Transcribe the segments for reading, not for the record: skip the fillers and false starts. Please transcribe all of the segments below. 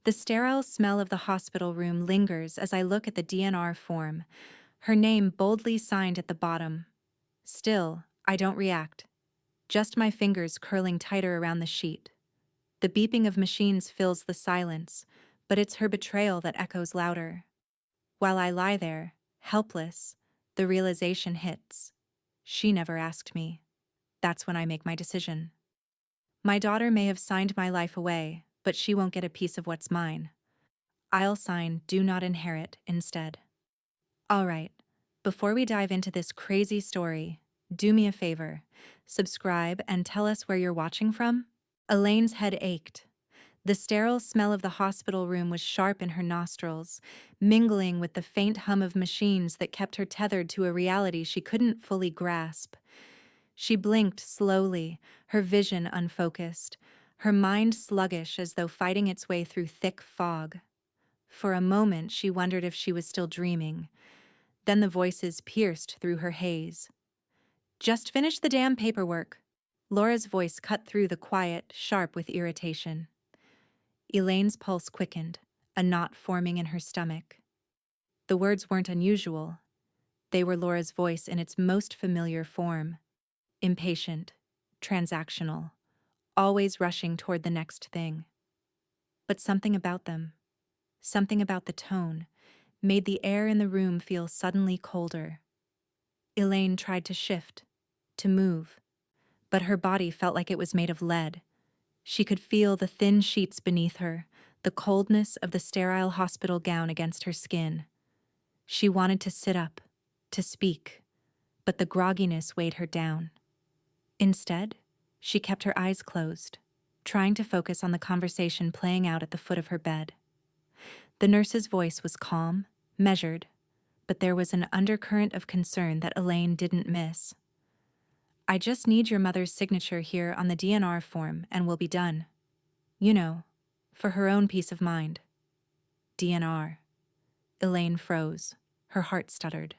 The sterile smell of the hospital room lingers as I look at the DNR form, her name boldly signed at the bottom. Still, I don't react, just my fingers curling tighter around the sheet. The beeping of machines fills the silence, but it's her betrayal that echoes louder. While I lie there, helpless, the realization hits. She never asked me. That's when I make my decision. My daughter may have signed my life away, but she won't get a piece of what's mine. I'll sign "Do Not Inherit" instead. All right, before we dive into this crazy story, do me a favor. Subscribe and tell us where you're watching from. Elaine's head ached. The sterile smell of the hospital room was sharp in her nostrils, mingling with the faint hum of machines that kept her tethered to a reality she couldn't fully grasp. She blinked slowly, her vision unfocused, her mind sluggish as though fighting its way through thick fog. For a moment she wondered if she was still dreaming. Then the voices pierced through her haze. "Just finish the damn paperwork." Laura's voice cut through the quiet, sharp with irritation. Elaine's pulse quickened, a knot forming in her stomach. The words weren't unusual. They were Laura's voice in its most familiar form. Impatient, transactional, always rushing toward the next thing. But something about them, something about the tone, made the air in the room feel suddenly colder. Elaine tried to shift, to move, but her body felt like it was made of lead. She could feel the thin sheets beneath her, the coldness of the sterile hospital gown against her skin. She wanted to sit up, to speak, but the grogginess weighed her down. Instead, she kept her eyes closed, trying to focus on the conversation playing out at the foot of her bed. The nurse's voice was calm, measured, but there was an undercurrent of concern that Elaine didn't miss. "I just need your mother's signature here on the DNR form and we'll be done. You know, for her own peace of mind." DNR. Elaine froze. Her heart stuttered.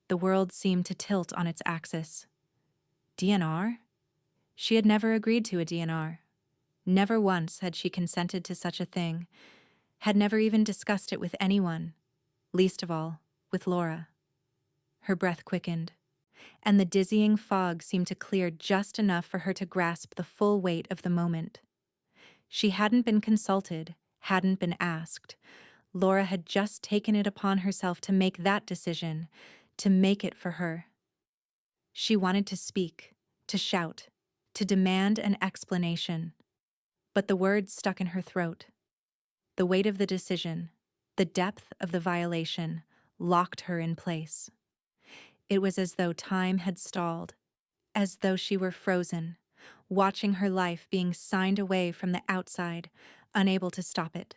The world seemed to tilt on its axis. DNR? She had never agreed to a DNR. Never once had she consented to such a thing, had never even discussed it with anyone, least of all, with Laura. Her breath quickened, and the dizzying fog seemed to clear just enough for her to grasp the full weight of the moment. She hadn't been consulted, hadn't been asked. Laura had just taken it upon herself to make that decision, to make it for her. She wanted to speak, to shout, to demand an explanation. But the words stuck in her throat. The weight of the decision, the depth of the violation, locked her in place. It was as though time had stalled, as though she were frozen, watching her life being signed away from the outside, unable to stop it.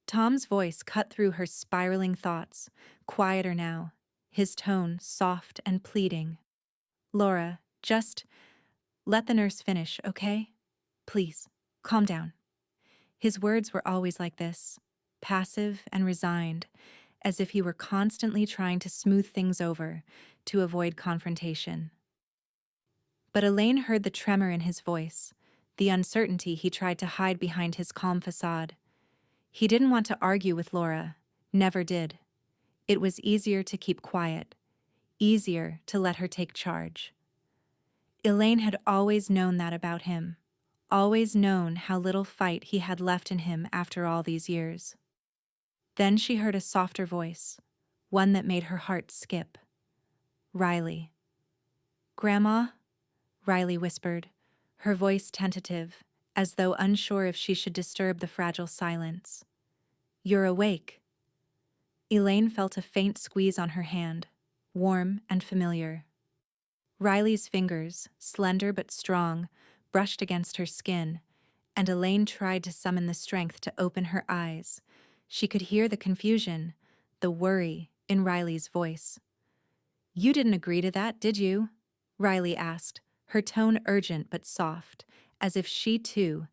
Tom's voice cut through her spiraling thoughts, quieter now, his tone soft and pleading. "Laura, just let the nurse finish, okay? Please, calm down." His words were always like this, passive and resigned, as if he were constantly trying to smooth things over, to avoid confrontation. But Elaine heard the tremor in his voice, the uncertainty he tried to hide behind his calm facade. He didn't want to argue with Laura, never did. It was easier to keep quiet, easier to let her take charge. Elaine had always known that about him, always known how little fight he had left in him after all these years. Then she heard a softer voice, one that made her heart skip. "Riley." "Grandma?" Riley whispered, her voice tentative, as though unsure if she should disturb the fragile silence. "You're awake." Elaine felt a faint squeeze on her hand, warm and familiar. Riley's fingers, slender but strong, brushed against her skin, and Elaine tried to summon the strength to open her eyes. She could hear the confusion, the worry, in Riley's voice. "You didn't agree to that, did you?" Riley asked, her tone urgent but soft, as if she, too,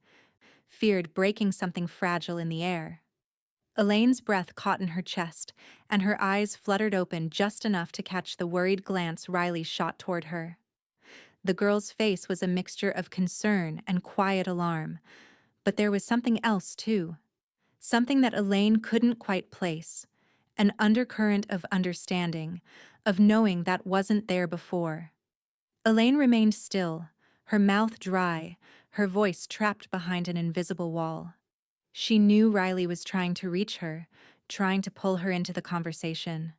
feared breaking something fragile in the air. Elaine's breath caught in her chest, and her eyes fluttered open just enough to catch the worried glance Riley shot toward her. The girl's face was a mixture of concern and quiet alarm, but there was something else, too. something that Elaine couldn't quite place, an undercurrent of understanding, of knowing that wasn't there before. Elaine remained still, her mouth dry, her voice trapped behind an invisible wall. She knew Riley was trying to reach her, trying to pull her into the conversation.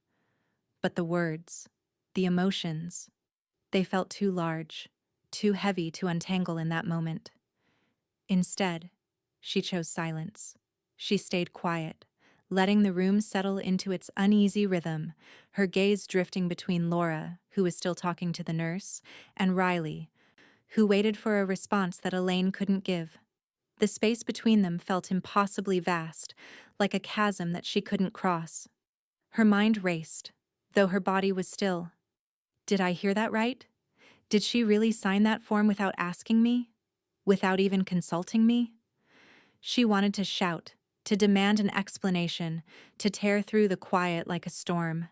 But the words, the emotions, they felt too large, too heavy to untangle in that moment. Instead, she chose silence. She stayed quiet, letting the room settle into its uneasy rhythm, her gaze drifting between Laura, who was still talking to the nurse, and Riley, who waited for a response that Elaine couldn't give. The space between them felt impossibly vast, like a chasm that she couldn't cross. Her mind raced, though her body was still. Did I hear that right? Did she really sign that form without asking me? Without even consulting me? She wanted to shout, to demand an explanation, to tear through the quiet like a storm.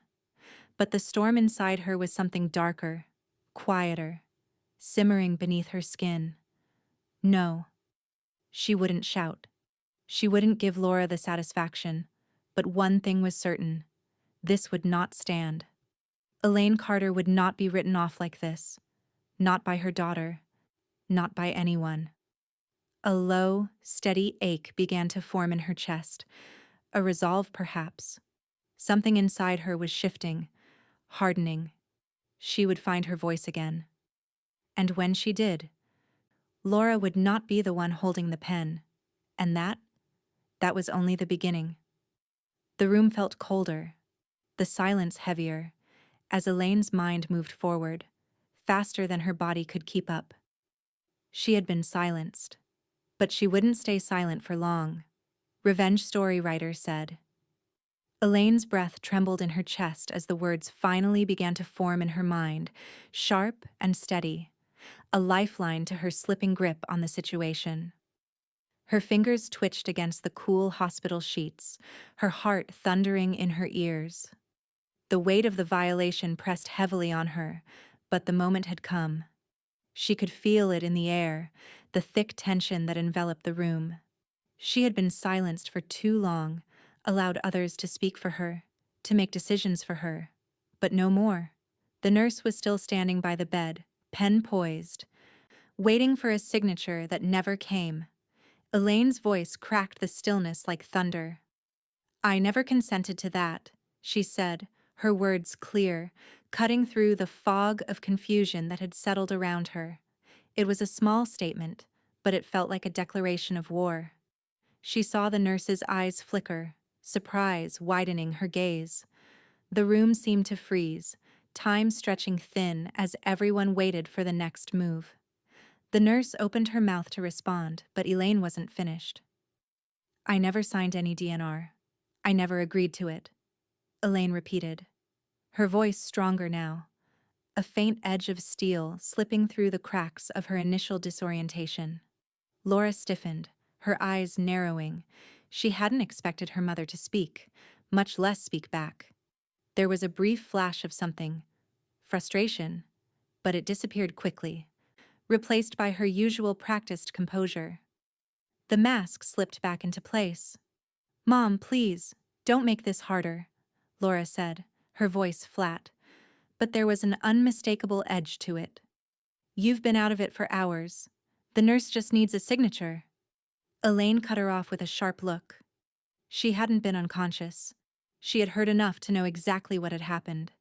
But the storm inside her was something darker, quieter, simmering beneath her skin. No, she wouldn't shout. She wouldn't give Laura the satisfaction. But one thing was certain: this would not stand. Elaine Carter would not be written off like this. Not by her daughter. Not by anyone. A low, steady ache began to form in her chest. A resolve, perhaps. Something inside her was shifting, hardening. She would find her voice again. And when she did, Laura would not be the one holding the pen. And that was only the beginning. The room felt colder, the silence heavier, as Elaine's mind moved forward, faster than her body could keep up. She had been silenced. But she wouldn't stay silent for long. Revenge story writer said. Elaine's breath trembled in her chest as the words finally began to form in her mind, sharp and steady, a lifeline to her slipping grip on the situation. Her fingers twitched against the cool hospital sheets, her heart thundering in her ears. The weight of the violation pressed heavily on her, but the moment had come. She could feel it in the air, the thick tension that enveloped the room. She had been silenced for too long, allowed others to speak for her, to make decisions for her. But no more. The nurse was still standing by the bed, pen poised, waiting for a signature that never came. Elaine's voice cracked the stillness like thunder. "I never consented to that," she said, her words clear, cutting through the fog of confusion that had settled around her. It was a small statement, but it felt like a declaration of war. She saw the nurse's eyes flicker, surprise widening her gaze. The room seemed to freeze, time stretching thin as everyone waited for the next move. The nurse opened her mouth to respond, but Elaine wasn't finished. "I never signed any DNR. I never agreed to it," Elaine repeated, her voice stronger now, a faint edge of steel slipping through the cracks of her initial disorientation. Laura stiffened, her eyes narrowing. She hadn't expected her mother to speak, much less speak back. There was a brief flash of something, frustration, but it disappeared quickly, replaced by her usual practiced composure. The mask slipped back into place. "Mom, please, don't make this harder," Laura said, her voice flat, but there was an unmistakable edge to it. "You've been out of it for hours. The nurse just needs a signature." Elaine cut her off with a sharp look. She hadn't been unconscious. She had heard enough to know exactly what had happened.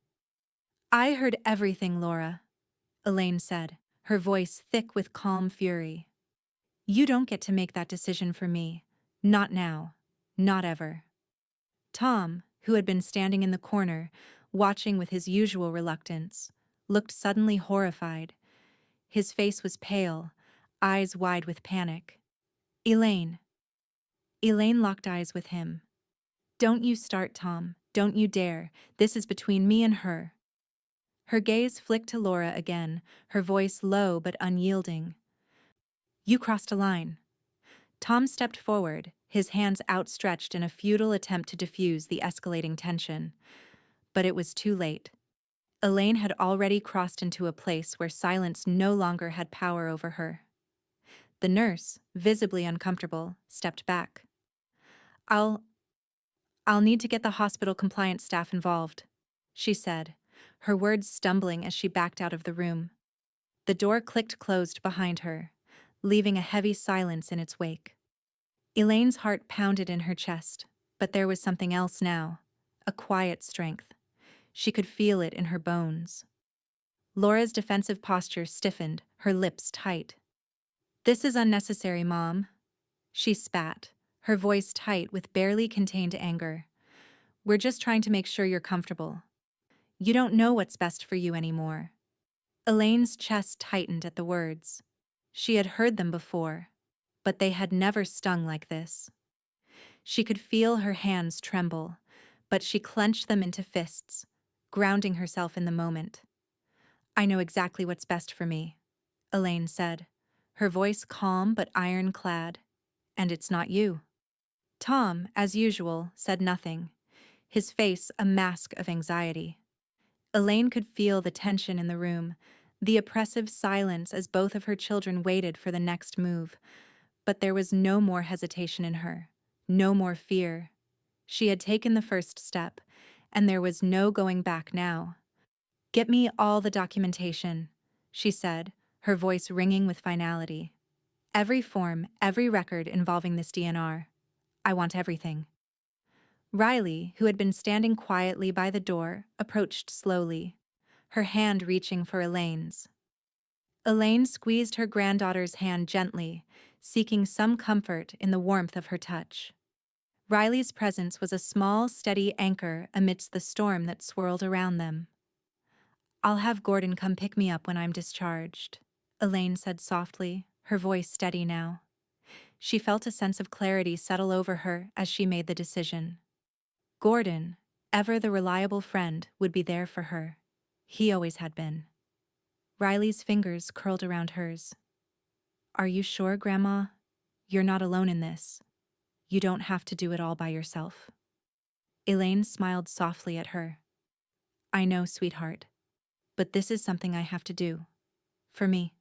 "I heard everything, Laura," Elaine said, her voice thick with calm fury. "You don't get to make that decision for me. Not now. Not ever." Tom, who had been standing in the corner, watching with his usual reluctance, looked suddenly horrified. His face was pale, eyes wide with panic. "Elaine." Elaine locked eyes with him. "Don't you start, Tom. Don't you dare. This is between me and her." Her gaze flicked to Laura again, her voice low but unyielding. "You crossed a line." Tom stepped forward, his hands outstretched in a futile attempt to diffuse the escalating tension. But it was too late. Elaine had already crossed into a place where silence no longer had power over her. The nurse, visibly uncomfortable, stepped back. I'll I'll need to get the hospital compliance staff involved, she said, her words stumbling as she backed out of the room. The door clicked closed behind her, leaving a heavy silence in its wake. Elaine's heart pounded in her chest, but there was something else now, a quiet strength. She could feel it in her bones. Laura's defensive posture stiffened, her lips tight. "This is unnecessary, Mom," she spat, her voice tight with barely contained anger. "We're just trying to make sure you're comfortable. You don't know what's best for you anymore." Elaine's chest tightened at the words. She had heard them before, but they had never stung like this. She could feel her hands tremble, but she clenched them into fists, grounding herself in the moment. "I know exactly what's best for me," Elaine said, her voice calm but ironclad. "And it's not you." Tom, as usual, said nothing, his face a mask of anxiety. Elaine could feel the tension in the room, the oppressive silence as both of her children waited for the next move. But there was no more hesitation in her, no more fear. She had taken the first step, and there was no going back now. "Get me all the documentation," she said, her voice ringing with finality. "Every form, every record involving this DNR. I want everything." Riley, who had been standing quietly by the door, approached slowly, her hand reaching for Elaine's. Elaine squeezed her granddaughter's hand gently, seeking some comfort in the warmth of her touch. Riley's presence was a small, steady anchor amidst the storm that swirled around them. "I'll have Gordon come pick me up when I'm discharged," Elaine said softly, her voice steady now. She felt a sense of clarity settle over her as she made the decision. Gordon, ever the reliable friend, would be there for her. He always had been. Riley's fingers curled around hers. "Are you sure, Grandma? You're not alone in this. You don't have to do it all by yourself." Elaine smiled softly at her. "I know, sweetheart. But this is something I have to do. For me."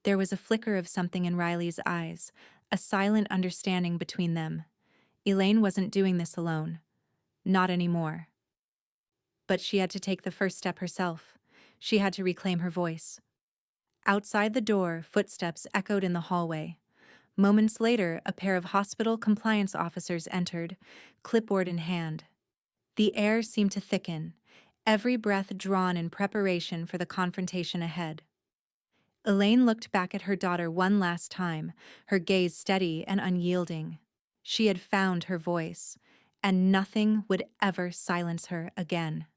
There was a flicker of something in Riley's eyes, a silent understanding between them. Elaine wasn't doing this alone. Not anymore. But she had to take the first step herself. She had to reclaim her voice. Outside the door, footsteps echoed in the hallway. Moments later, a pair of hospital compliance officers entered, clipboard in hand. The air seemed to thicken, every breath drawn in preparation for the confrontation ahead. Elaine looked back at her daughter one last time, her gaze steady and unyielding. She had found her voice, and nothing would ever silence her again.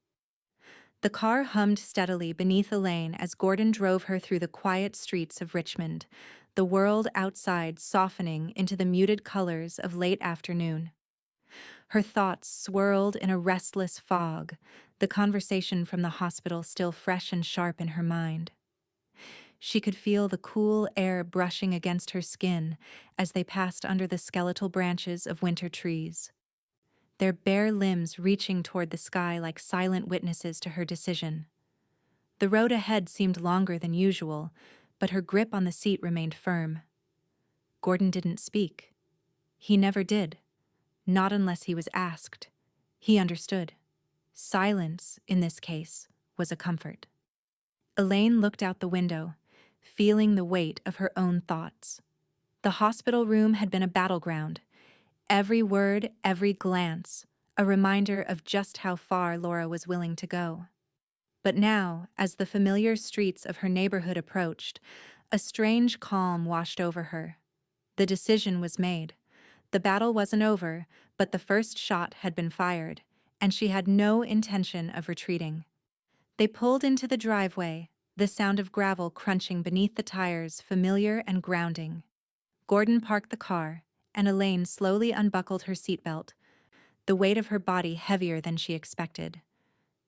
The car hummed steadily beneath Elaine as Gordon drove her through the quiet streets of Richmond, the world outside softening into the muted colors of late afternoon. Her thoughts swirled in a restless fog, the conversation from the hospital still fresh and sharp in her mind. She could feel the cool air brushing against her skin as they passed under the skeletal branches of winter trees, their bare limbs reaching toward the sky like silent witnesses to her decision. The road ahead seemed longer than usual, but her grip on the seat remained firm. Gordon didn't speak. He never did. Not unless he was asked. He understood. Silence, in this case, was a comfort. Elaine looked out the window, feeling the weight of her own thoughts. The hospital room had been a battleground. Every word, every glance, a reminder of just how far Laura was willing to go. But now, as the familiar streets of her neighborhood approached, a strange calm washed over her. The decision was made. The battle wasn't over, but the first shot had been fired, and she had no intention of retreating. They pulled into the driveway, the sound of gravel crunching beneath the tires familiar and grounding. Gordon parked the car, and Elaine slowly unbuckled her seatbelt, the weight of her body heavier than she expected.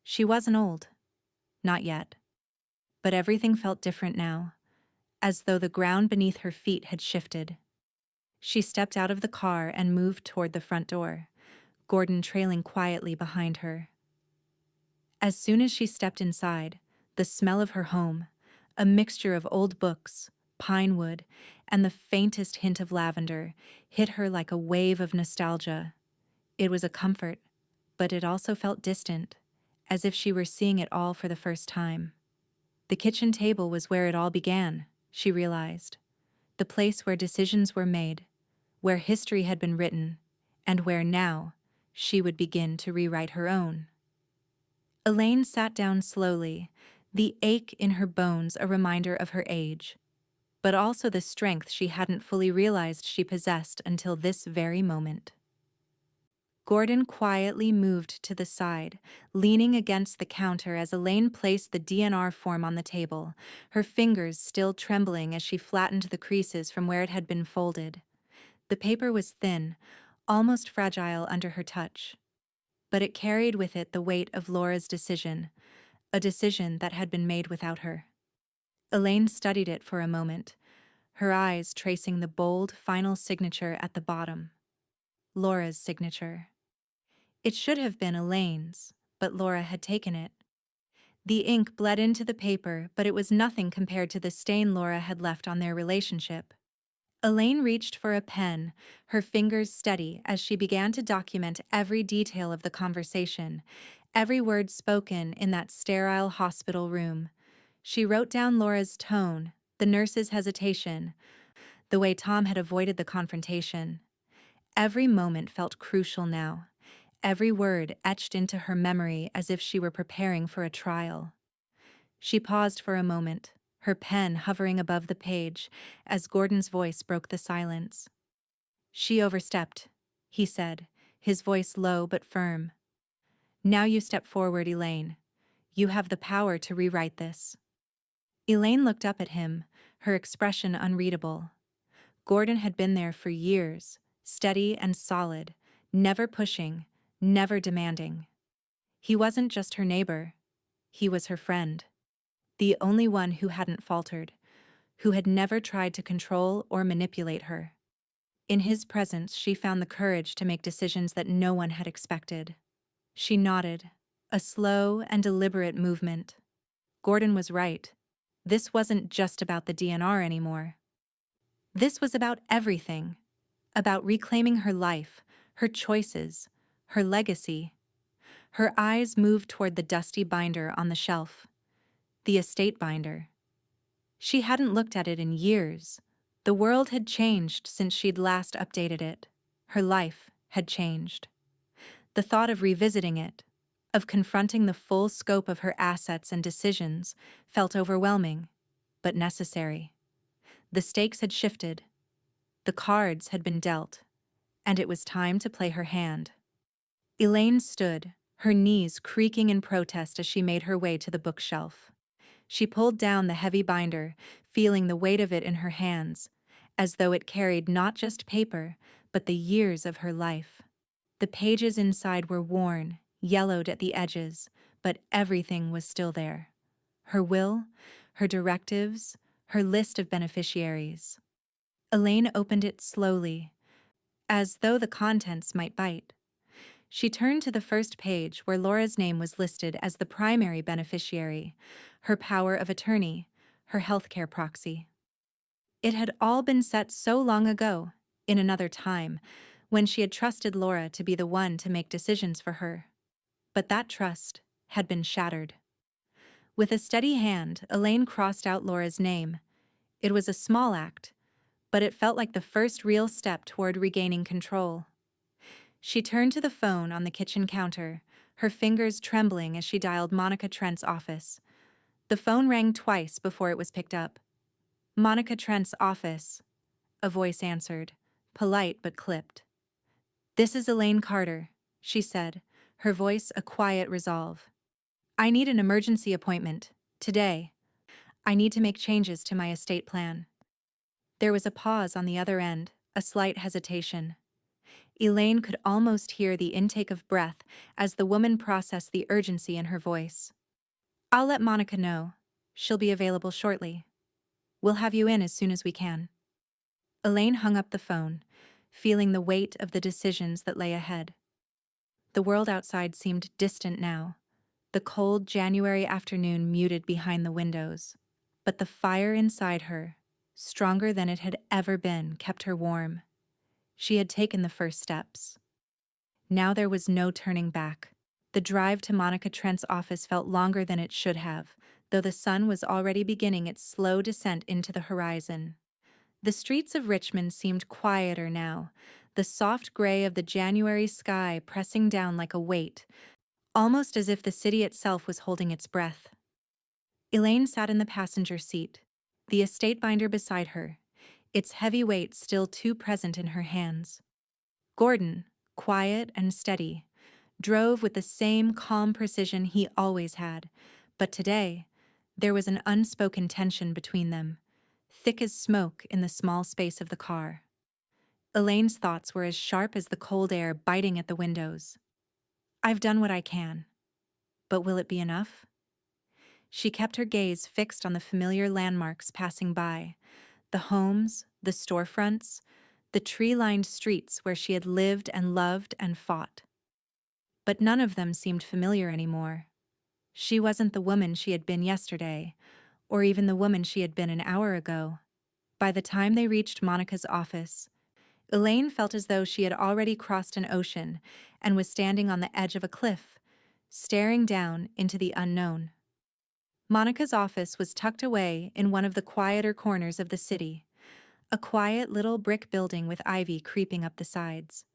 She wasn't old. Not yet. But everything felt different now, as though the ground beneath her feet had shifted. She stepped out of the car and moved toward the front door, Gordon trailing quietly behind her. As soon as she stepped inside, the smell of her home, a mixture of old books, pine wood, and the faintest hint of lavender hit her like a wave of nostalgia. It was a comfort, but it also felt distant, as if she were seeing it all for the first time. The kitchen table was where it all began, she realized. The place where decisions were made, where history had been written, and where now she would begin to rewrite her own. Elaine sat down slowly, the ache in her bones a reminder of her age, but also the strength she hadn't fully realized she possessed until this very moment. Gordon quietly moved to the side, leaning against the counter as Elaine placed the DNR form on the table, her fingers still trembling as she flattened the creases from where it had been folded. The paper was thin, almost fragile under her touch, but it carried with it the weight of Laura's decision, a decision that had been made without her. Elaine studied it for a moment, her eyes tracing the bold, final signature at the bottom. Laura's signature. It should have been Elaine's, but Laura had taken it. The ink bled into the paper, but it was nothing compared to the stain Laura had left on their relationship. Elaine reached for a pen, her fingers steady as she began to document every detail of the conversation, every word spoken in that sterile hospital room. She wrote down Laura's tone, the nurse's hesitation, the way Tom had avoided the confrontation. Every moment felt crucial now, every word etched into her memory as if she were preparing for a trial. She paused for a moment, her pen hovering above the page, as Gordon's voice broke the silence. "She overstepped," he said, his voice low but firm. "Now you step forward, Elaine. You have the power to rewrite this." Elaine looked up at him, her expression unreadable. Gordon had been there for years, steady and solid, never pushing, never demanding. He wasn't just her neighbor. He was her friend. The only one who hadn't faltered, who had never tried to control or manipulate her. In his presence, she found the courage to make decisions that no one had expected. She nodded, a slow and deliberate movement. Gordon was right. This wasn't just about the DNR anymore. This was about everything, about reclaiming her life, her choices, her legacy. Her eyes moved toward the dusty binder on the shelf, the estate binder. She hadn't looked at it in years. The world had changed since she'd last updated it. Her life had changed. The thought of revisiting it, of confronting the full scope of her assets and decisions, felt overwhelming, but necessary. The stakes had shifted. The cards had been dealt, and it was time to play her hand. Elaine stood, her knees creaking in protest as she made her way to the bookshelf. She pulled down the heavy binder, feeling the weight of it in her hands, as though it carried not just paper, but the years of her life. The pages inside were worn, yellowed at the edges, but everything was still there. Her will, her directives, her list of beneficiaries. Elaine opened it slowly, as though the contents might bite. She turned to the first page where Laura's name was listed as the primary beneficiary, her power of attorney, her healthcare proxy. It had all been set so long ago, in another time, when she had trusted Laura to be the one to make decisions for her. But that trust had been shattered. With a steady hand, Elaine crossed out Laura's name. It was a small act, but it felt like the first real step toward regaining control. She turned to the phone on the kitchen counter, her fingers trembling as she dialed Monica Trent's office. The phone rang twice before it was picked up. "Monica Trent's office," a voice answered, polite but clipped. "This is Elaine Carter," she said, her voice a quiet resolve. "I need an emergency appointment, today. I need to make changes to my estate plan." There was a pause on the other end, a slight hesitation. Elaine could almost hear the intake of breath as the woman processed the urgency in her voice. "I'll let Monica know. She'll be available shortly. We'll have you in as soon as we can." Elaine hung up the phone, feeling the weight of the decisions that lay ahead. The world outside seemed distant now, the cold January afternoon muted behind the windows. But the fire inside her, stronger than it had ever been, kept her warm. She had taken the first steps. Now there was no turning back. The drive to Monica Trent's office felt longer than it should have, though the sun was already beginning its slow descent into the horizon. The streets of Richmond seemed quieter now, the soft gray of the January sky pressing down like a weight, almost as if the city itself was holding its breath. Elaine sat in the passenger seat, the estate binder beside her, its heavy weight still too present in her hands. Gordon, quiet and steady, drove with the same calm precision he always had, but today, there was an unspoken tension between them, thick as smoke in the small space of the car. Elaine's thoughts were as sharp as the cold air biting at the windows. I've done what I can, but will it be enough? She kept her gaze fixed on the familiar landmarks passing by, the homes, the storefronts, the tree-lined streets where she had lived and loved and fought. But none of them seemed familiar anymore. She wasn't the woman she had been yesterday, or even the woman she had been an hour ago. By the time they reached Monica's office, Elaine felt as though she had already crossed an ocean and was standing on the edge of a cliff, staring down into the unknown. Monica's office was tucked away in one of the quieter corners of the city, a quiet little brick building with ivy creeping up the sides.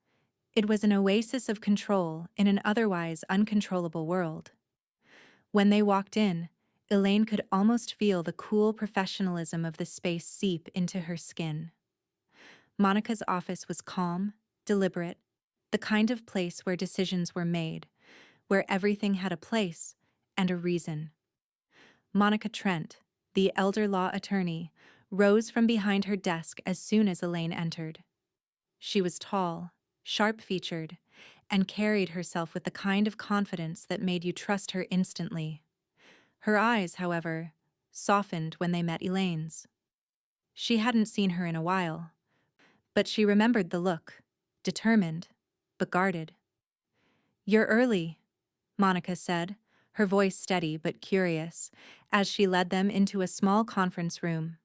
It was an oasis of control in an otherwise uncontrollable world. When they walked in, Elaine could almost feel the cool professionalism of the space seep into her skin. Monica's office was calm, deliberate, the kind of place where decisions were made, where everything had a place and a reason. Monica Trent, the elder law attorney, rose from behind her desk as soon as Elaine entered. She was tall, sharp-featured, and carried herself with the kind of confidence that made you trust her instantly. Her eyes, however, softened when they met Elaine's. She hadn't seen her in a while, but she remembered the look, determined, but guarded. "You're early," Monica said, her voice steady but curious, as she led them into a small conference room.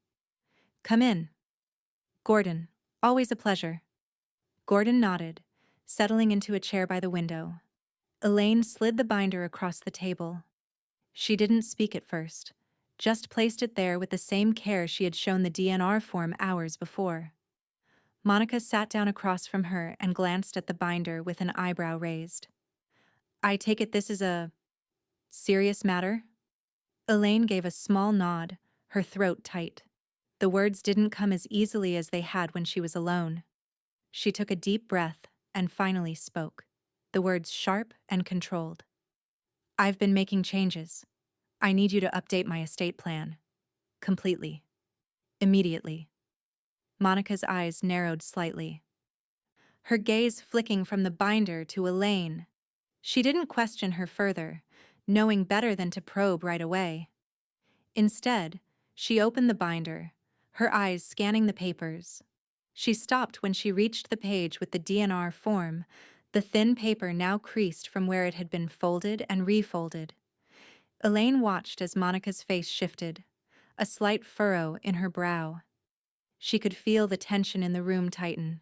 "Come in. Gordon, always a pleasure." Gordon nodded, settling into a chair by the window. Elaine slid the binder across the table. She didn't speak at first, just placed it there with the same care she had shown the DNR form hours before. Monica sat down across from her and glanced at the binder with an eyebrow raised. "I take it this is a serious matter?" Elaine gave a small nod, her throat tight. The words didn't come as easily as they had when she was alone. She took a deep breath and finally spoke, the words sharp and controlled. "I've been making changes. I need you to update my estate plan. Completely. Immediately." Monica's eyes narrowed slightly, her gaze flicking from the binder to Elaine. She didn't question her further, knowing better than to probe right away. Instead, she opened the binder, her eyes scanning the papers. She stopped when she reached the page with the DNR form, the thin paper now creased from where it had been folded and refolded. Elaine watched as Monica's face shifted, a slight furrow in her brow. She could feel the tension in the room tighten.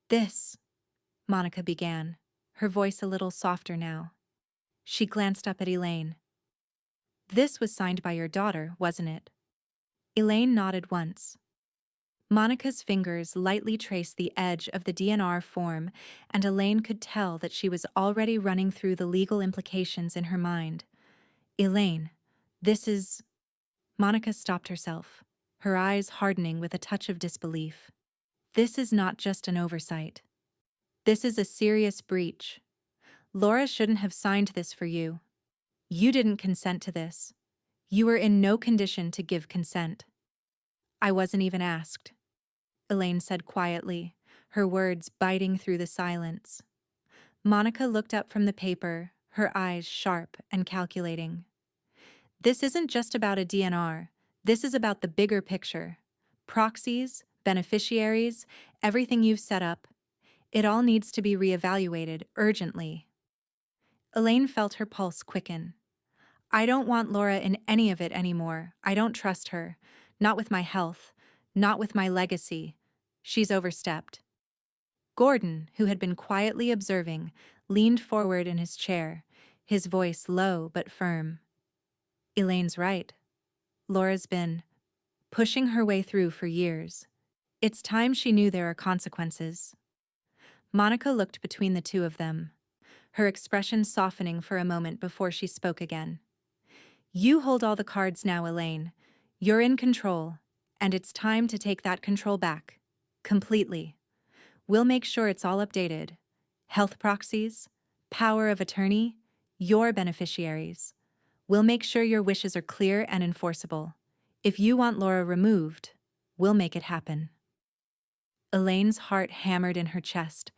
"This," Monica began, her voice a little softer now. She glanced up at Elaine. "This was signed by your daughter, wasn't it?" Elaine nodded once. Monica's fingers lightly traced the edge of the DNR form, and Elaine could tell that she was already running through the legal implications in her mind. "Elaine, this is—" Monica stopped herself, her eyes hardening with a touch of disbelief. "This is not just an oversight. This is a serious breach. Laura shouldn't have signed this for you. You didn't consent to this. You were in no condition to give consent." "I wasn't even asked," Elaine said quietly, her words biting through the silence. Monica looked up from the paper, her eyes sharp and calculating. "This isn't just about a DNR. This is about the bigger picture. Proxies, beneficiaries, everything you've set up. It all needs to be reevaluated urgently." Elaine felt her pulse quicken. "I don't want Laura in any of it anymore. I don't trust her. Not with my health. Not with my legacy. She's overstepped. Gordon, who had been quietly observing, leaned forward in his chair, his voice low but firm. Elaine's right. Laura's been pushing her way through for years. It's time she knew there are consequences. Monica looked between the two of them, her expression softening for a moment before she spoke again. You hold all the cards now, Elaine. You're in control, and it's time to take that control back. Completely. We'll make sure it's all updated. Health proxies, power of attorney, your beneficiaries. We'll make sure your wishes are clear and enforceable. If you want Laura removed, we'll make it happen. Elaine's heart hammered in her chest.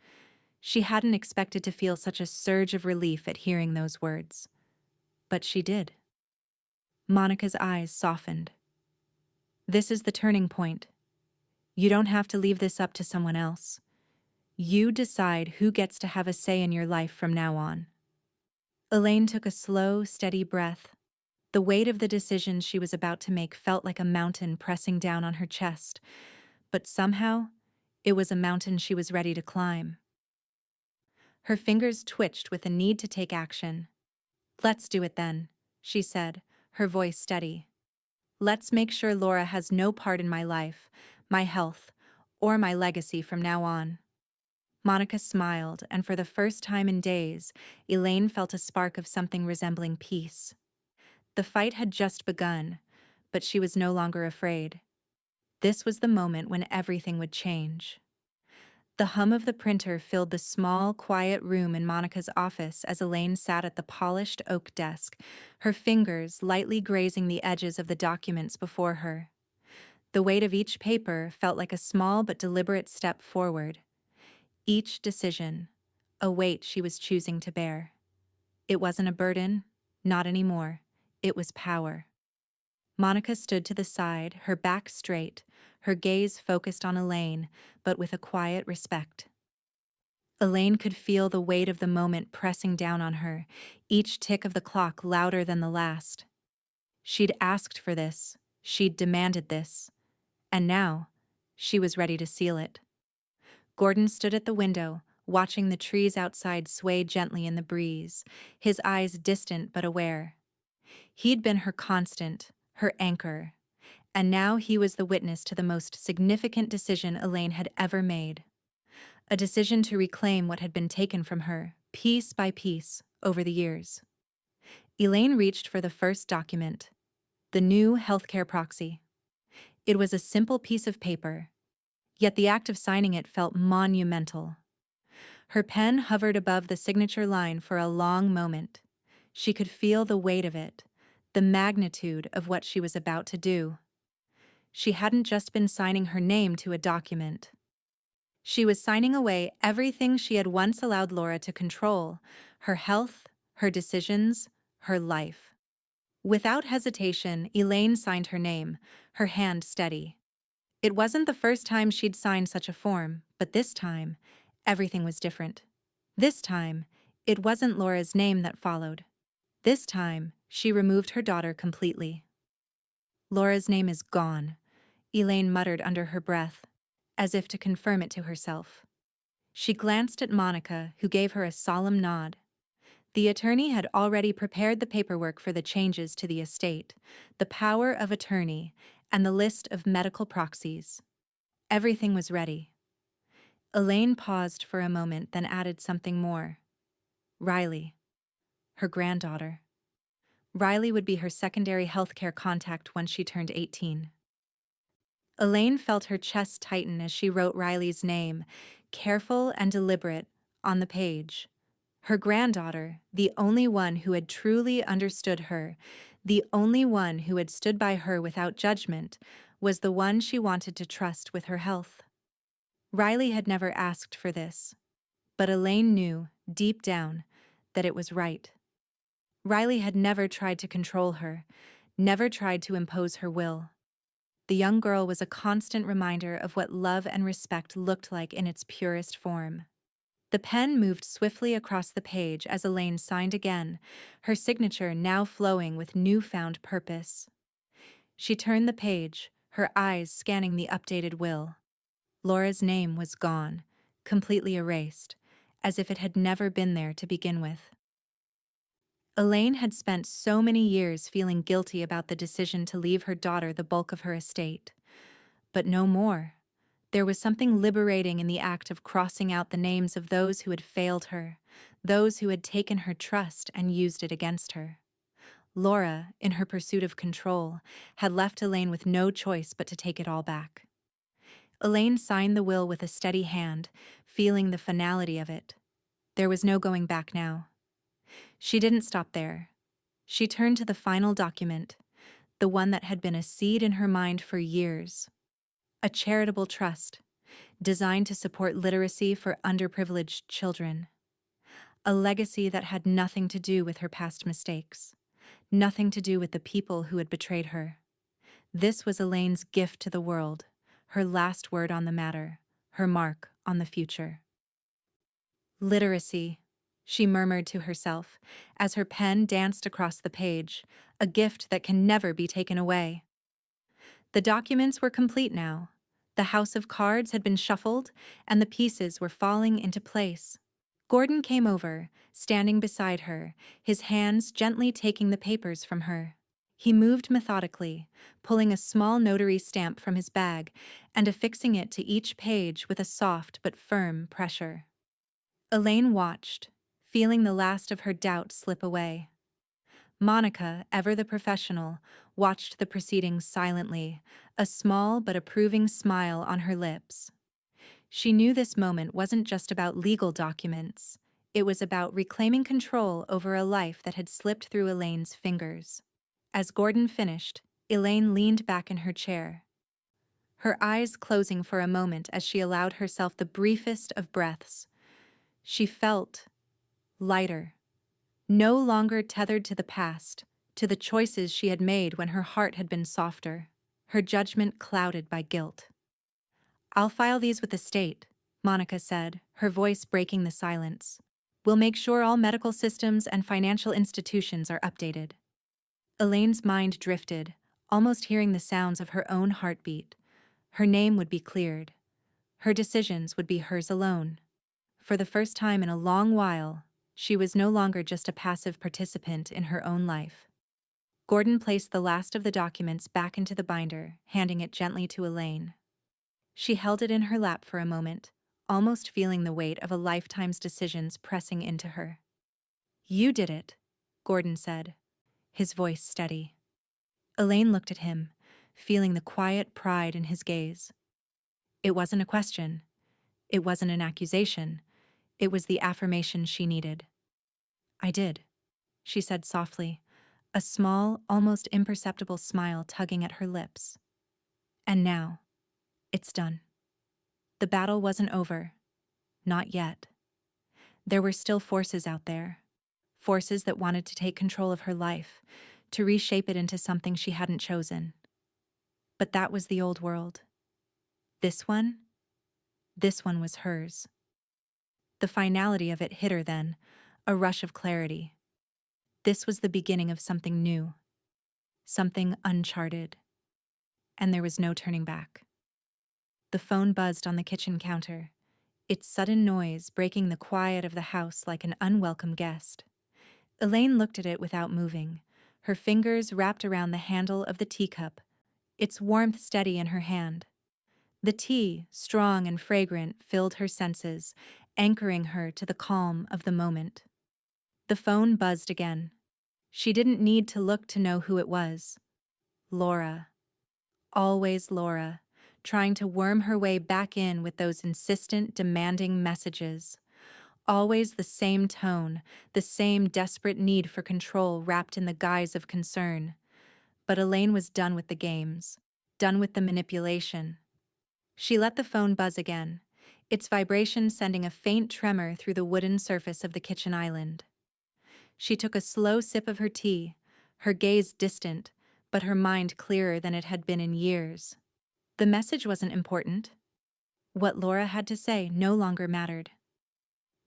She hadn't expected to feel such a surge of relief at hearing those words. But she did. Monica's eyes softened. This is the turning point. You don't have to leave this up to someone else. You decide who gets to have a say in your life from now on. Elaine took a slow, steady breath. The weight of the decision she was about to make felt like a mountain pressing down on her chest, but somehow, it was a mountain she was ready to climb. Her fingers twitched with a need to take action. Let's do it then, she said, her voice steady. Let's make sure Laura has no part in my life, my health, or my legacy from now on. Monica smiled, and for the first time in days, Elaine felt a spark of something resembling peace. The fight had just begun, but she was no longer afraid. This was the moment when everything would change. The hum of the printer filled the small, quiet room in Monica's office as Elaine sat at the polished oak desk, her fingers lightly grazing the edges of the documents before her. The weight of each paper felt like a small but deliberate step forward. Each decision, a weight she was choosing to bear. It wasn't a burden, not anymore. It was power. Monica stood to the side, her back straight, her gaze focused on Elaine, but with a quiet respect. Elaine could feel the weight of the moment pressing down on her, each tick of the clock louder than the last. She'd asked for this, she'd demanded this, and now, she was ready to seal it. Gordon stood at the window, watching the trees outside sway gently in the breeze, his eyes distant but aware. He'd been her constant, her anchor, and now he was the witness to the most significant decision Elaine had ever made. A decision to reclaim what had been taken from her, piece by piece, over the years. Elaine reached for the first document, the new healthcare proxy. It was a simple piece of paper, yet the act of signing it felt monumental. Her pen hovered above the signature line for a long moment. She could feel the weight of it, the magnitude of what she was about to do. She hadn't just been signing her name to a document. She was signing away everything she had once allowed Laura to control, her health, her decisions, her life. Without hesitation, Elaine signed her name, her hand steady. It wasn't the first time she'd signed such a form, but this time, everything was different. This time, it wasn't Laura's name that followed. This time, she removed her daughter completely. Laura's name is gone, Elaine muttered under her breath, as if to confirm it to herself. She glanced at Monica, who gave her a solemn nod. The attorney had already prepared the paperwork for the changes to the estate, the power of attorney, and the list of medical proxies. Everything was ready. Elaine paused for a moment, then added something more. Riley, her granddaughter. Riley would be her secondary healthcare contact when she turned 18. Elaine felt her chest tighten as she wrote Riley's name, careful and deliberate, on the page. Her granddaughter, the only one who had truly understood her, the only one who had stood by her without judgment, was the one she wanted to trust with her health. Riley had never asked for this, but Elaine knew, deep down, that it was right. Riley had never tried to control her, never tried to impose her will. The young girl was a constant reminder of what love and respect looked like in its purest form. The pen moved swiftly across the page as Elaine signed again, her signature now flowing with newfound purpose. She turned the page, her eyes scanning the updated will. Laura's name was gone, completely erased, as if it had never been there to begin with. Elaine had spent so many years feeling guilty about the decision to leave her daughter the bulk of her estate. But no more. There was something liberating in the act of crossing out the names of those who had failed her, those who had taken her trust and used it against her. Laura, in her pursuit of control, had left Elaine with no choice but to take it all back. Elaine signed the will with a steady hand, feeling the finality of it. There was no going back now. She didn't stop there. She turned to the final document, the one that had been a seed in her mind for years. A charitable trust, designed to support literacy for underprivileged children. A legacy that had nothing to do with her past mistakes, nothing to do with the people who had betrayed her. This was Elaine's gift to the world, her last word on the matter, her mark on the future. Literacy, she murmured to herself as her pen danced across the page, a gift that can never be taken away. The documents were complete now. The house of cards had been shuffled, and the pieces were falling into place. Gordon came over, standing beside her, his hands gently taking the papers from her. He moved methodically, pulling a small notary stamp from his bag and affixing it to each page with a soft but firm pressure. Elaine watched, feeling the last of her doubt slip away. Monica, ever the professional, watched the proceedings silently, a small but approving smile on her lips. She knew this moment wasn't just about legal documents. It was about reclaiming control over a life that had slipped through Elaine's fingers. As Gordon finished, Elaine leaned back in her chair, her eyes closing for a moment as she allowed herself the briefest of breaths. She felt lighter, no longer tethered to the past, to the choices she had made when her heart had been softer, her judgment clouded by guilt. "I'll file these with the state," Monica said, her voice breaking the silence. "We'll make sure all medical systems and financial institutions are updated." Elaine's mind drifted, almost hearing the sounds of her own heartbeat. Her name would be cleared. Her decisions would be hers alone. For the first time in a long while, she was no longer just a passive participant in her own life. Gordon placed the last of the documents back into the binder, handing it gently to Elaine. She held it in her lap for a moment, almost feeling the weight of a lifetime's decisions pressing into her. "You did it," Gordon said, his voice steady. Elaine looked at him, feeling the quiet pride in his gaze. It wasn't a question. It wasn't an accusation. It was the affirmation she needed. "I did," she said softly, a small, almost imperceptible smile tugging at her lips. "And now, it's done." The battle wasn't over. Not yet. There were still forces out there. Forces that wanted to take control of her life, to reshape it into something she hadn't chosen. But that was the old world. This one was hers. The finality of it hit her then, a rush of clarity. This was the beginning of something new, something uncharted. And there was no turning back. The phone buzzed on the kitchen counter, its sudden noise breaking the quiet of the house like an unwelcome guest. Elaine looked at it without moving, her fingers wrapped around the handle of the teacup, its warmth steady in her hand. The tea, strong and fragrant, filled her senses, anchoring her to the calm of the moment. The phone buzzed again. She didn't need to look to know who it was. Laura. Always Laura, trying to worm her way back in with those insistent, demanding messages. Always the same tone, the same desperate need for control wrapped in the guise of concern. But Elaine was done with the games, done with the manipulation. She let the phone buzz again, its vibration sending a faint tremor through the wooden surface of the kitchen island. She took a slow sip of her tea, her gaze distant, but her mind clearer than it had been in years. The message wasn't important. What Laura had to say no longer mattered.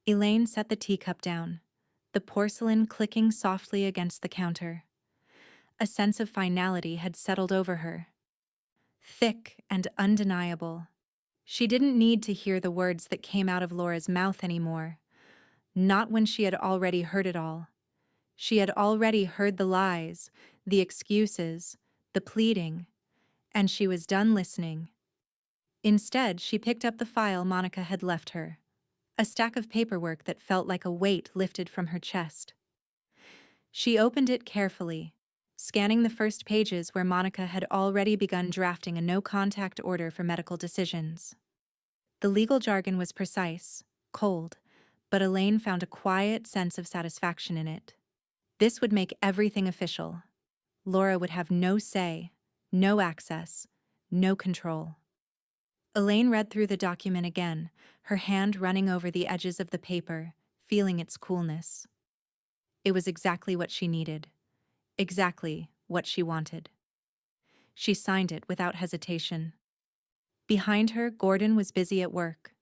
Elaine set the teacup down, the porcelain clicking softly against the counter. A sense of finality had settled over her. thick and undeniable. She didn't need to hear the words that came out of Laura's mouth anymore, not when she had already heard it all. She had already heard the lies, the excuses, the pleading, and she was done listening. Instead, she picked up the file Monica had left her, a stack of paperwork that felt like a weight lifted from her chest. She opened it carefully, scanning the first pages where Monica had already begun drafting a no-contact order for medical decisions. The legal jargon was precise, cold, but Elaine found a quiet sense of satisfaction in it. This would make everything official. Laura would have no say, no access, no control. Elaine read through the document again, her hand running over the edges of the paper, feeling its coolness. It was exactly what she needed, exactly what she wanted. She signed it without hesitation. Behind her, Gordon was busy at work.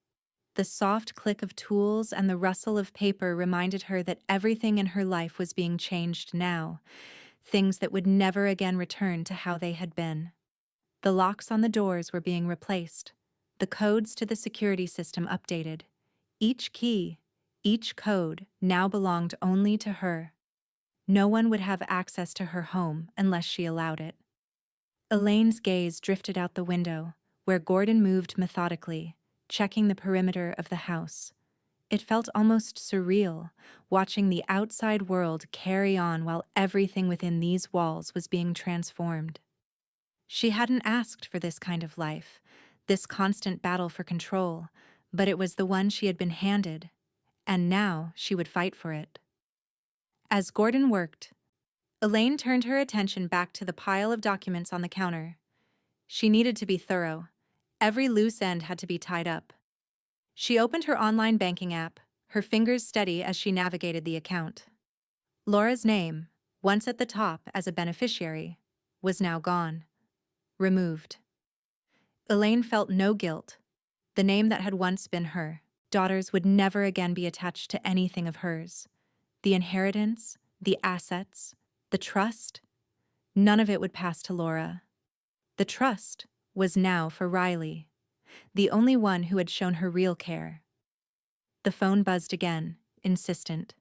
The soft click of tools and the rustle of paper reminded her that everything in her life was being changed now, things that would never again return to how they had been. The locks on the doors were being replaced, the codes to the security system updated. Each key, each code now belonged only to her. No one would have access to her home unless she allowed it. Elaine's gaze drifted out the window, where Gordon moved methodically, checking the perimeter of the house. It felt almost surreal, watching the outside world carry on while everything within these walls was being transformed. She hadn't asked for this kind of life, this constant battle for control, but it was the one she had been handed, and now she would fight for it. As Gordon worked, Elaine turned her attention back to the pile of documents on the counter. She needed to be thorough. Every loose end had to be tied up. She opened her online banking app, her fingers steady as she navigated the account. Laura's name, once at the top as a beneficiary, was now gone. Removed. Elaine felt no guilt. The name that had once been her daughter's would never again be attached to anything of hers. The inheritance, the assets, the trust, none of it would pass to Laura. The trust was now for Riley, the only one who had shown her real care. The phone buzzed again, insistent.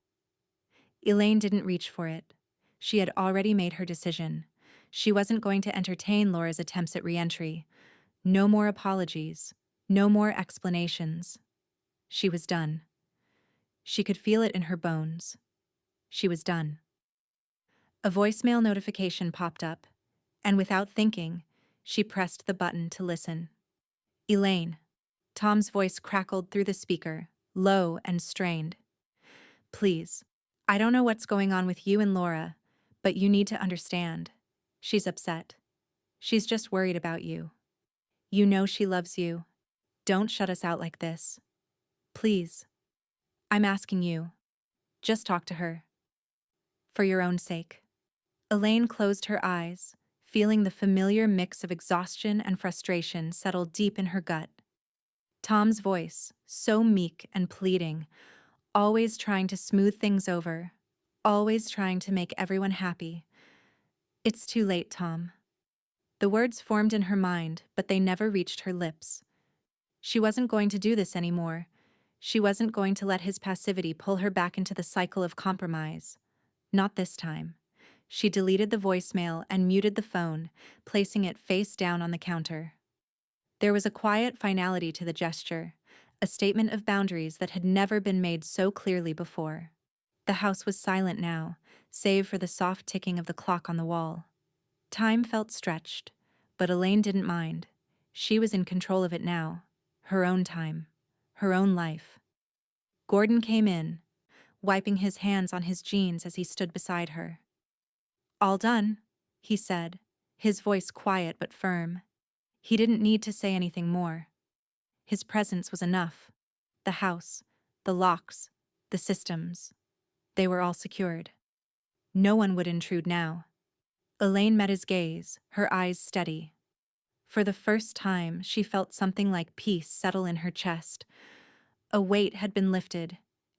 Elaine didn't reach for it. She had already made her decision. She wasn't going to entertain Laura's attempts at re-entry. No more apologies, no more explanations. She was done. She could feel it in her bones. She was done. A voicemail notification popped up, and without thinking, she pressed the button to listen. Elaine. Tom's voice crackled through the speaker, low and strained. Please, I don't know what's going on with you and Laura, but you need to understand. She's upset. She's just worried about you. You know she loves you. Don't shut us out like this. Please. I'm asking you. Just talk to her. For your own sake. Elaine closed her eyes, feeling the familiar mix of exhaustion and frustration settle deep in her gut. Tom's voice, so meek and pleading, always trying to smooth things over, always trying to make everyone happy. It's too late, Tom. The words formed in her mind, but they never reached her lips. She wasn't going to do this anymore. She wasn't going to let his passivity pull her back into the cycle of compromise. Not this time. She deleted the voicemail and muted the phone, placing it face down on the counter. There was a quiet finality to the gesture, a statement of boundaries that had never been made so clearly before. The house was silent now, save for the soft ticking of the clock on the wall. Time felt stretched, but Elaine didn't mind. She was in control of it now. Her own time. Her own life. Gordon came in, wiping his hands on his jeans as he stood beside her. All done, he said, his voice quiet but firm. He didn't need to say anything more. His presence was enough. The house, the locks, the systems. They were all secured. No one would intrude now. Elaine met his gaze, her eyes steady. For the first time, she felt something like peace settle in her chest. A weight had been lifted,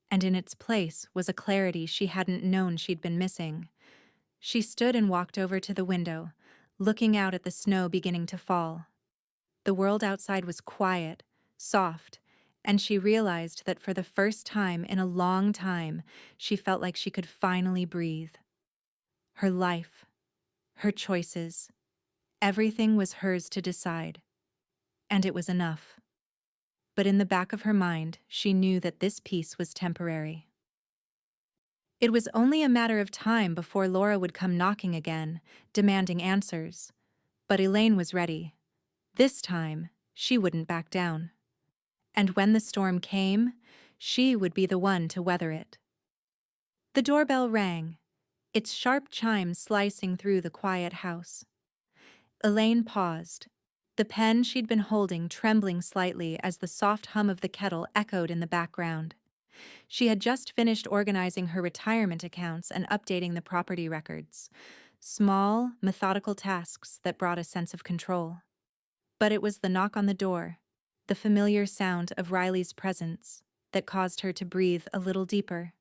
and in its place was a clarity she hadn't known she'd been missing. She stood and walked over to the window, looking out at the snow beginning to fall. The world outside was quiet, soft, and she realized that for the first time in a long time, she felt like she could finally breathe. Her life, her choices, everything was hers to decide. And it was enough. But in the back of her mind, she knew that this peace was temporary. It was only a matter of time before Laura would come knocking again, demanding answers. But Elaine was ready. This time, she wouldn't back down. And when the storm came, she would be the one to weather it. The doorbell rang, its sharp chime slicing through the quiet house. Elaine paused, the pen she'd been holding trembling slightly as the soft hum of the kettle echoed in the background. She had just finished organizing her retirement accounts and updating the property records. Small, methodical tasks that brought a sense of control. But it was the knock on the door, the familiar sound of Riley's presence, that caused her to breathe a little deeper.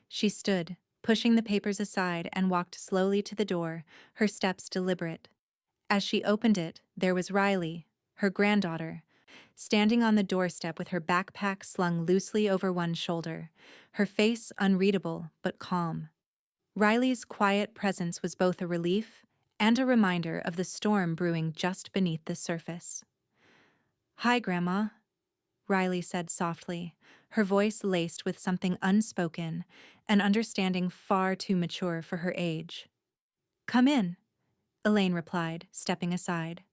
She stood, pushing the papers aside, and walked slowly to the door, her steps deliberate. As she opened it, there was Riley, her granddaughter, standing on the doorstep with her backpack slung loosely over one shoulder, her face unreadable but calm. Riley's quiet presence was both a relief and a reminder of the storm brewing just beneath the surface. "Hi, Grandma," Riley said softly, her voice laced with something unspoken, an understanding far too mature for her age. "Come in," Elaine replied, stepping aside.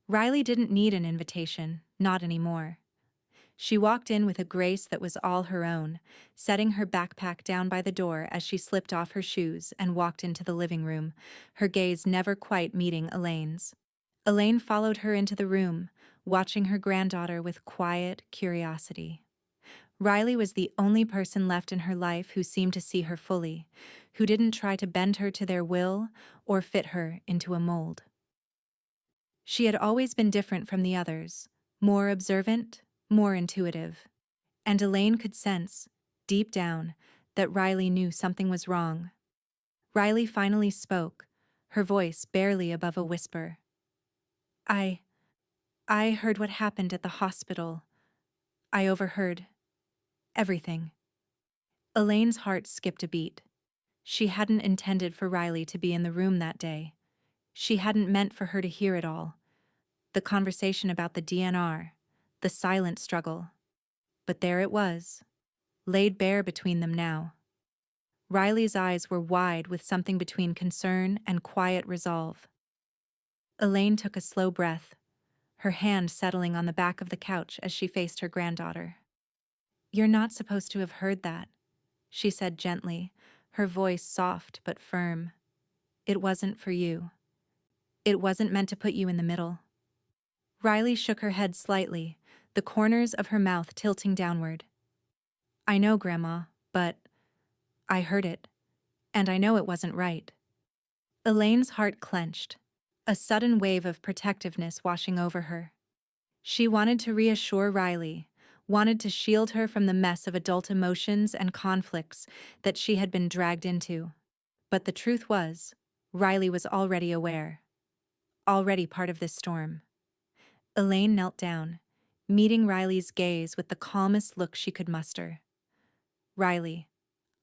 Riley didn't need an invitation, not anymore. She walked in with a grace that was all her own, setting her backpack down by the door as she slipped off her shoes and walked into the living room, her gaze never quite meeting Elaine's. Elaine followed her into the room, watching her granddaughter with quiet curiosity. Riley was the only person left in her life who seemed to see her fully, who didn't try to bend her to their will or fit her into a mold. She had always been different from the others, more observant, more intuitive. And Elaine could sense, deep down, that Riley knew something was wrong. Riley finally spoke, her voice barely above a whisper. I heard what happened at the hospital. I overheard everything." Elaine's heart skipped a beat. She hadn't intended for Riley to be in the room that day. She hadn't meant for her to hear it all. The conversation about the DNR, the silent struggle. But there it was, laid bare between them now. Riley's eyes were wide with something between concern and quiet resolve. Elaine took a slow breath, her hand settling on the back of the couch as she faced her granddaughter. "You're not supposed to have heard that," she said gently, her voice soft but firm. "It wasn't for you. It wasn't meant to put you in the middle." Riley shook her head slightly, the corners of her mouth tilting downward. "I know, Grandma, but I heard it, and I know it wasn't right." Elaine's heart clenched, a sudden wave of protectiveness washing over her. She wanted to reassure Riley, wanted to shield her from the mess of adult emotions and conflicts that she had been dragged into. But the truth was, Riley was already aware, already part of this storm. Elaine knelt down, meeting Riley's gaze with the calmest look she could muster. "Riley,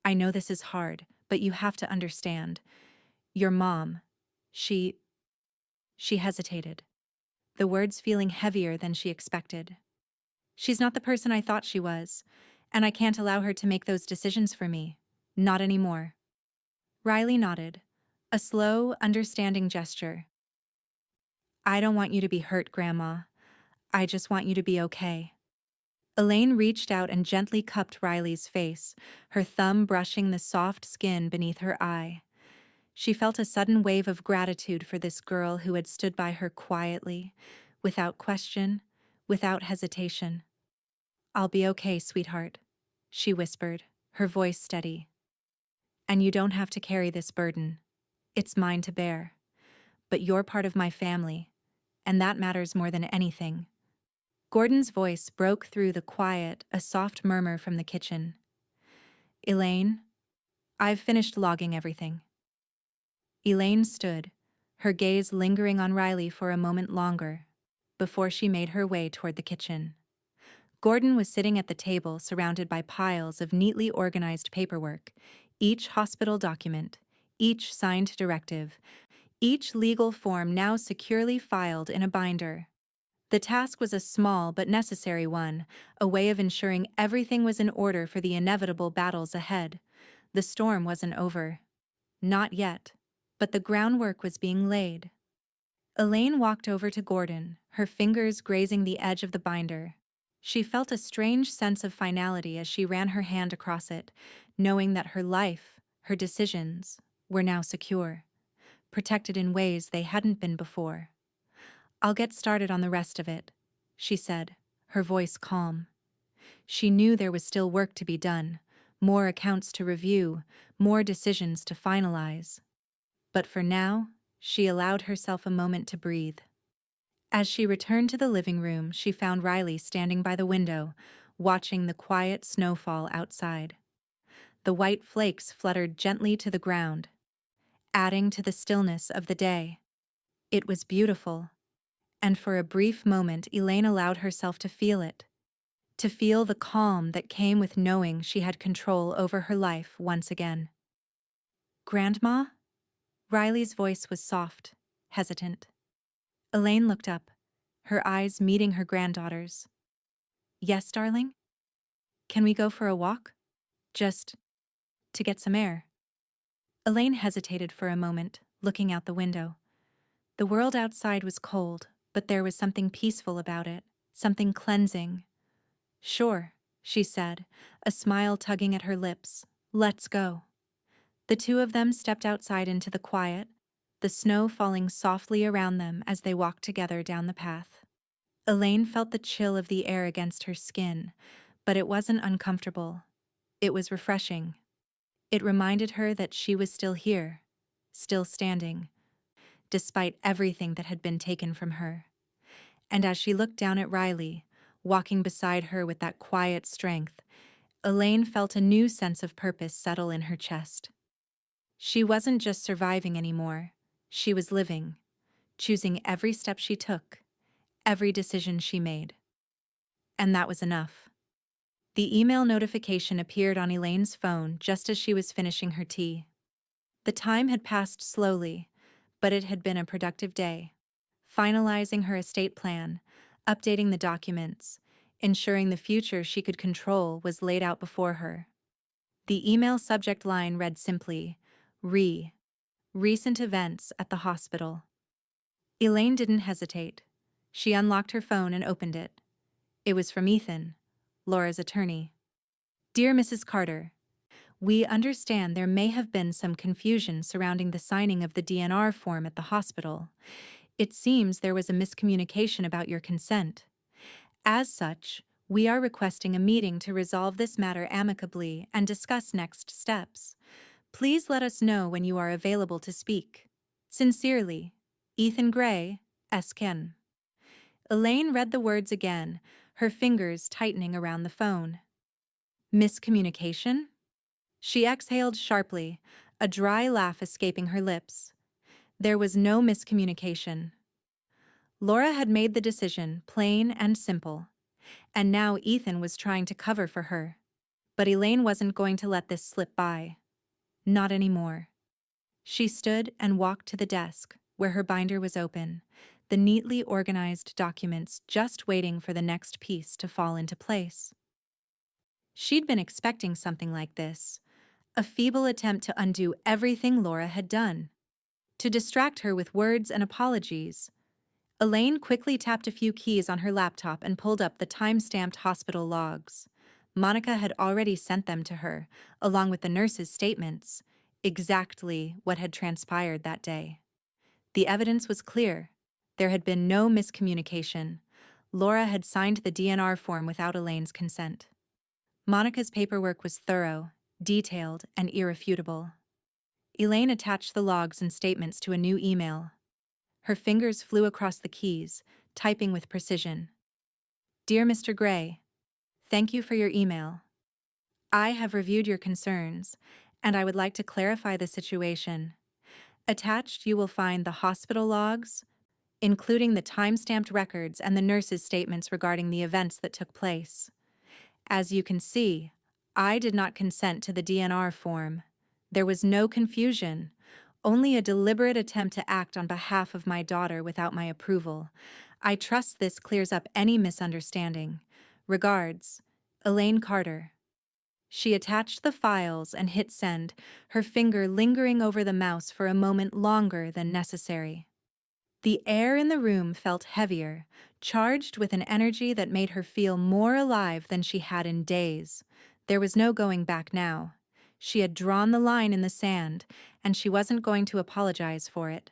I know this is hard, but you have to understand. Your mom, she hesitated, the words feeling heavier than she expected. "She's not the person I thought she was, and I can't allow her to make those decisions for me. Not anymore." Riley nodded, a slow, understanding gesture. "I don't want you to be hurt, Grandma. I just want you to be okay." Elaine reached out and gently cupped Riley's face, her thumb brushing the soft skin beneath her eye. She felt a sudden wave of gratitude for this girl who had stood by her quietly, without question, without hesitation. "I'll be okay, sweetheart," she whispered, her voice steady. "And you don't have to carry this burden. It's mine to bear. But you're part of my family, and that matters more than anything." Gordon's voice broke through the quiet, a soft murmur from the kitchen. "Elaine, I've finished logging everything." Elaine stood, her gaze lingering on Riley for a moment longer, before she made her way toward the kitchen. Gordon was sitting at the table surrounded by piles of neatly organized paperwork, each hospital document, each signed directive, each legal form now securely filed in a binder. The task was a small but necessary one, a way of ensuring everything was in order for the inevitable battles ahead. The storm wasn't over. Not yet. But the groundwork was being laid. Elaine walked over to Gordon, her fingers grazing the edge of the binder. She felt a strange sense of finality as she ran her hand across it, knowing that her life, her decisions, were now secure, protected in ways they hadn't been before. "I'll get started on the rest of it," she said, her voice calm. She knew there was still work to be done, more accounts to review, more decisions to finalize. But for now, she allowed herself a moment to breathe. As she returned to the living room, she found Riley standing by the window, watching the quiet snowfall outside. The white flakes fluttered gently to the ground, adding to the stillness of the day. It was beautiful, and for a brief moment Elaine allowed herself to feel it, to feel the calm that came with knowing she had control over her life once again. "Grandma?" Riley's voice was soft, hesitant. Elaine looked up, her eyes meeting her granddaughter's. "Yes, darling? Can we go for a walk? Just to get some air?" Elaine hesitated for a moment, looking out the window. The world outside was cold, but there was something peaceful about it, something cleansing. "Sure," she said, a smile tugging at her lips. "Let's go." The two of them stepped outside into the quiet, the snow falling softly around them as they walked together down the path. Elaine felt the chill of the air against her skin, but it wasn't uncomfortable. It was refreshing. It reminded her that she was still here, still standing, despite everything that had been taken from her. And as she looked down at Riley, walking beside her with that quiet strength, Elaine felt a new sense of purpose settle in her chest. She wasn't just surviving anymore. She was living, choosing every step she took, every decision she made. And that was enough. The email notification appeared on Elaine's phone just as she was finishing her tea. The time had passed slowly, but it had been a productive day. Finalizing her estate plan, updating the documents, ensuring the future she could control was laid out before her. The email subject line read simply, Recent events at the hospital. Elaine didn't hesitate. She unlocked her phone and opened it. It was from Ethan, Laura's attorney. "Dear Mrs. Carter, we understand there may have been some confusion surrounding the signing of the DNR form at the hospital. It seems there was a miscommunication about your consent. As such, we are requesting a meeting to resolve this matter amicably and discuss next steps. Please let us know when you are available to speak. Sincerely, Ethan Gray, S.Ken." Elaine read the words again, her fingers tightening around the phone. Miscommunication? She exhaled sharply, a dry laugh escaping her lips. There was no miscommunication. Laura had made the decision, plain and simple. And now Ethan was trying to cover for her. But Elaine wasn't going to let this slip by. Not anymore. She stood and walked to the desk, where her binder was open, the neatly organized documents just waiting for the next piece to fall into place. She'd been expecting something like this, a feeble attempt to undo everything Laura had done. To distract her with words and apologies, Elaine quickly tapped a few keys on her laptop and pulled up the time-stamped hospital logs. Monica had already sent them to her, along with the nurse's statements, exactly what had transpired that day. The evidence was clear. There had been no miscommunication. Laura had signed the DNR form without Elaine's consent. Monica's paperwork was thorough, detailed, and irrefutable. Elaine attached the logs and statements to a new email. Her fingers flew across the keys, typing with precision. "Dear Mr. Gray, thank you for your email. I have reviewed your concerns, and I would like to clarify the situation. Attached, you will find the hospital logs, including the time-stamped records and the nurses' statements regarding the events that took place. As you can see, I did not consent to the DNR form. There was no confusion, only a deliberate attempt to act on behalf of my daughter without my approval. I trust this clears up any misunderstanding. Regards, Elaine Carter. She attached the files and hit send, her finger lingering over the mouse for a moment longer than necessary. The air in the room felt heavier, charged with an energy that made her feel more alive than she had in days. There was no going back now. She had drawn the line in the sand, and she wasn't going to apologize for it.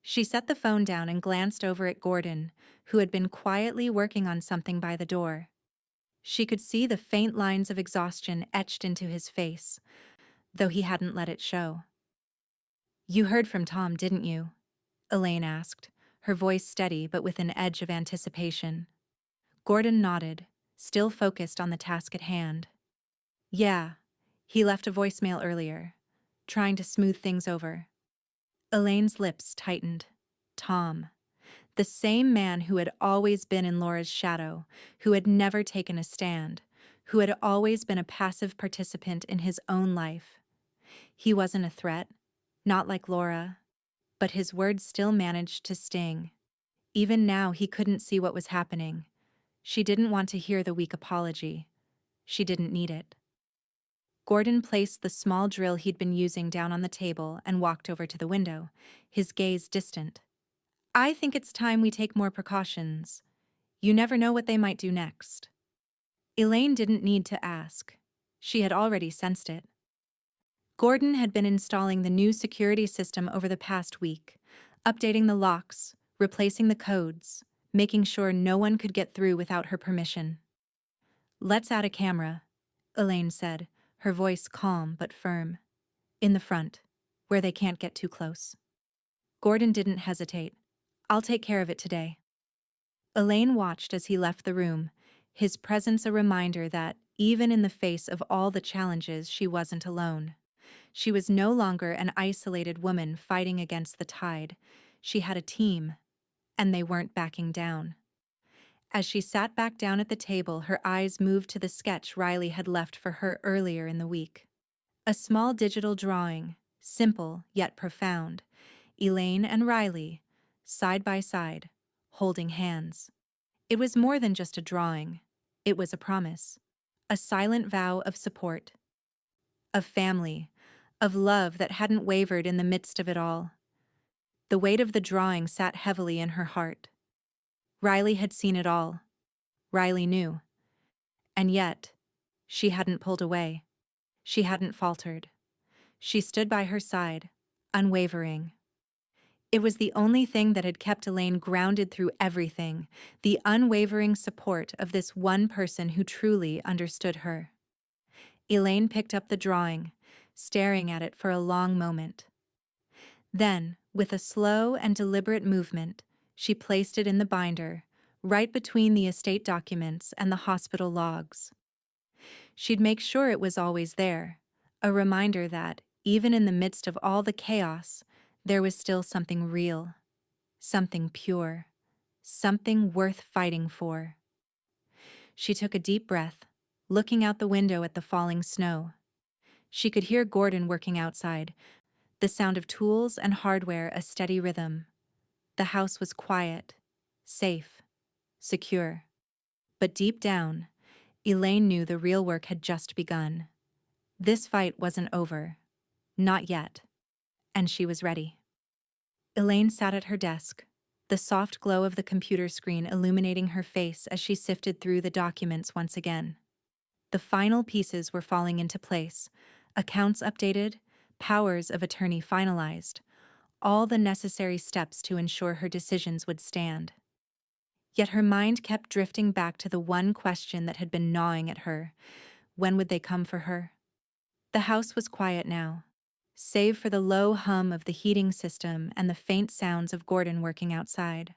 She set the phone down and glanced over at Gordon, who had been quietly working on something by the door. She could see the faint lines of exhaustion etched into his face, though he hadn't let it show. "You heard from Tom, didn't you?" Elaine asked, her voice steady but with an edge of anticipation. Gordon nodded, still focused on the task at hand. "Yeah, he left a voicemail earlier, trying to smooth things over." Elaine's lips tightened. Tom. The same man who had always been in Laura's shadow, who had never taken a stand, who had always been a passive participant in his own life. He wasn't a threat, not like Laura, but his words still managed to sting. Even now he couldn't see what was happening. She didn't want to hear the weak apology. She didn't need it. Gordon placed the small drill he'd been using down on the table and walked over to the window, his gaze distant. "I think it's time we take more precautions. You never know what they might do next." Elaine didn't need to ask. She had already sensed it. Gordon had been installing the new security system over the past week, updating the locks, replacing the codes, making sure no one could get through without her permission. "Let's add a camera," Elaine said, her voice calm but firm. "In the front, where they can't get too close." Gordon didn't hesitate. "I'll take care of it today." Elaine watched as he left the room, his presence a reminder that, even in the face of all the challenges, she wasn't alone. She was no longer an isolated woman fighting against the tide. She had a team, and they weren't backing down. As she sat back down at the table, her eyes moved to the sketch Riley had left for her earlier in the week. A small digital drawing, simple yet profound. Elaine and Riley, side by side, holding hands. It was more than just a drawing. It was a promise. A silent vow of support. Of family. Of love that hadn't wavered in the midst of it all. The weight of the drawing sat heavily in her heart. Riley had seen it all. Riley knew. And yet, she hadn't pulled away. She hadn't faltered. She stood by her side, unwavering. It was the only thing that had kept Elaine grounded through everything, the unwavering support of this one person who truly understood her. Elaine picked up the drawing, staring at it for a long moment. Then, with a slow and deliberate movement, she placed it in the binder, right between the estate documents and the hospital logs. She'd make sure it was always there, a reminder that, even in the midst of all the chaos, there was still something real, something pure, something worth fighting for. She took a deep breath, looking out the window at the falling snow. She could hear Gordon working outside, the sound of tools and hardware a steady rhythm. The house was quiet, safe, secure. But deep down, Elaine knew the real work had just begun. This fight wasn't over. Not yet. And she was ready. Elaine sat at her desk, the soft glow of the computer screen illuminating her face as she sifted through the documents once again. The final pieces were falling into place, accounts updated, powers of attorney finalized, all the necessary steps to ensure her decisions would stand. Yet her mind kept drifting back to the one question that had been gnawing at her. When would they come for her? The house was quiet now, save for the low hum of the heating system and the faint sounds of Gordon working outside.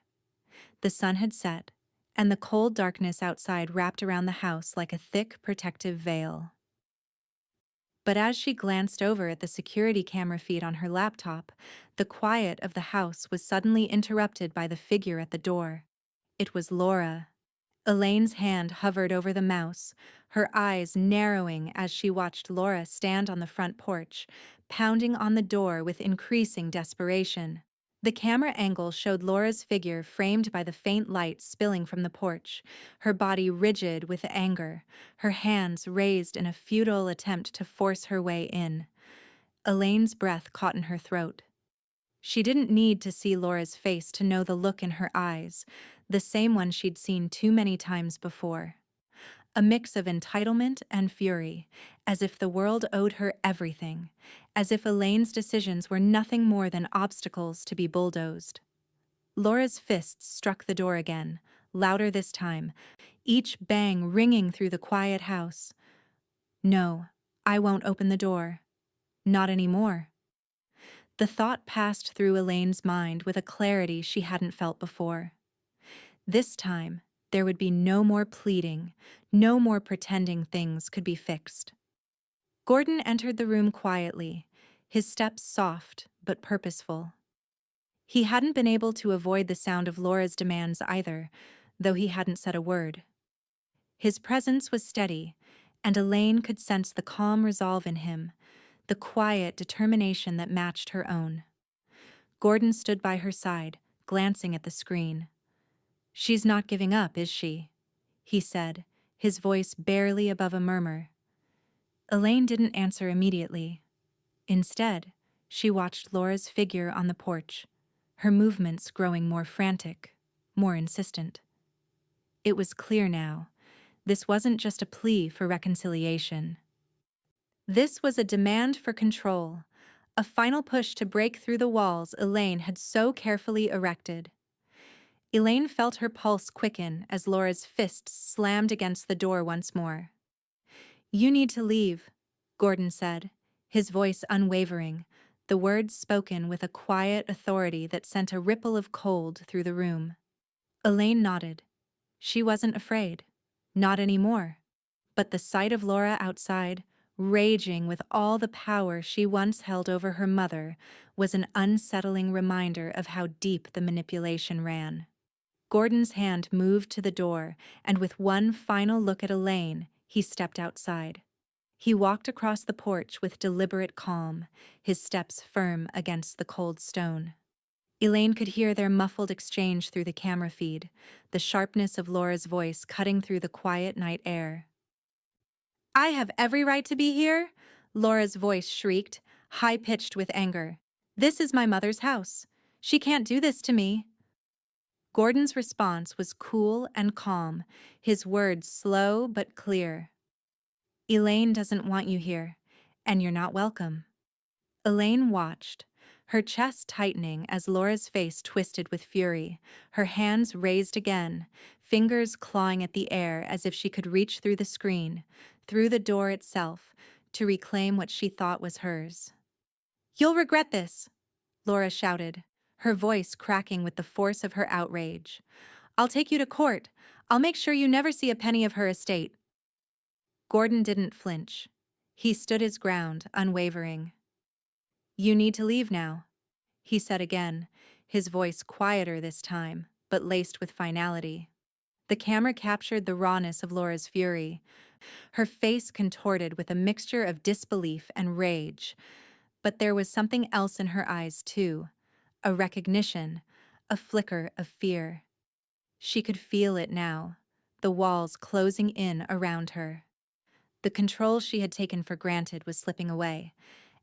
The sun had set, and the cold darkness outside wrapped around the house like a thick, protective veil. But as she glanced over at the security camera feed on her laptop, the quiet of the house was suddenly interrupted by the figure at the door. It was Laura. Elaine's hand hovered over the mouse, her eyes narrowing as she watched Laura stand on the front porch, pounding on the door with increasing desperation. The camera angle showed Laura's figure framed by the faint light spilling from the porch, her body rigid with anger, her hands raised in a futile attempt to force her way in. Elaine's breath caught in her throat. She didn't need to see Laura's face to know the look in her eyes, the same one she'd seen too many times before. A mix of entitlement and fury, as if the world owed her everything, as if Elaine's decisions were nothing more than obstacles to be bulldozed. Laura's fists struck the door again, louder this time, each bang ringing through the quiet house. No, I won't open the door. Not anymore. The thought passed through Elaine's mind with a clarity she hadn't felt before. This time, there would be no more pleading, no more pretending things could be fixed. Gordon entered the room quietly, his steps soft but purposeful. He hadn't been able to avoid the sound of Laura's demands either, though he hadn't said a word. His presence was steady, and Elaine could sense the calm resolve in him, the quiet determination that matched her own. Gordon stood by her side, glancing at the screen. "She's not giving up, is she?" he said, his voice barely above a murmur. Elaine didn't answer immediately. Instead, she watched Laura's figure on the porch, her movements growing more frantic, more insistent. It was clear now. This wasn't just a plea for reconciliation. This was a demand for control, a final push to break through the walls Elaine had so carefully erected. Elaine felt her pulse quicken as Laura's fists slammed against the door once more. "You need to leave," Gordon said, his voice unwavering, the words spoken with a quiet authority that sent a ripple of cold through the room. Elaine nodded. She wasn't afraid. Not anymore. But the sight of Laura outside, raging with all the power she once held over her mother, was an unsettling reminder of how deep the manipulation ran. Gordon's hand moved to the door, and with one final look at Elaine, he stepped outside. He walked across the porch with deliberate calm, his steps firm against the cold stone. Elaine could hear their muffled exchange through the camera feed, the sharpness of Laura's voice cutting through the quiet night air. "I have every right to be here," Laura's voice shrieked, high-pitched with anger. "This is my mother's house. She can't do this to me." Gordon's response was cool and calm, his words slow but clear. "Elaine doesn't want you here, and you're not welcome." Elaine watched, her chest tightening as Laura's face twisted with fury, her hands raised again, fingers clawing at the air as if she could reach through the screen, through the door itself, to reclaim what she thought was hers. "You'll regret this," Laura shouted, her voice cracking with the force of her outrage. "I'll take you to court. I'll make sure you never see a penny of her estate." Gordon didn't flinch. He stood his ground, unwavering. "You need to leave now," he said again, his voice quieter this time, but laced with finality. The camera captured the rawness of Laura's fury, her face contorted with a mixture of disbelief and rage. But there was something else in her eyes, too, a recognition, a flicker of fear. She could feel it now, the walls closing in around her. The control she had taken for granted was slipping away,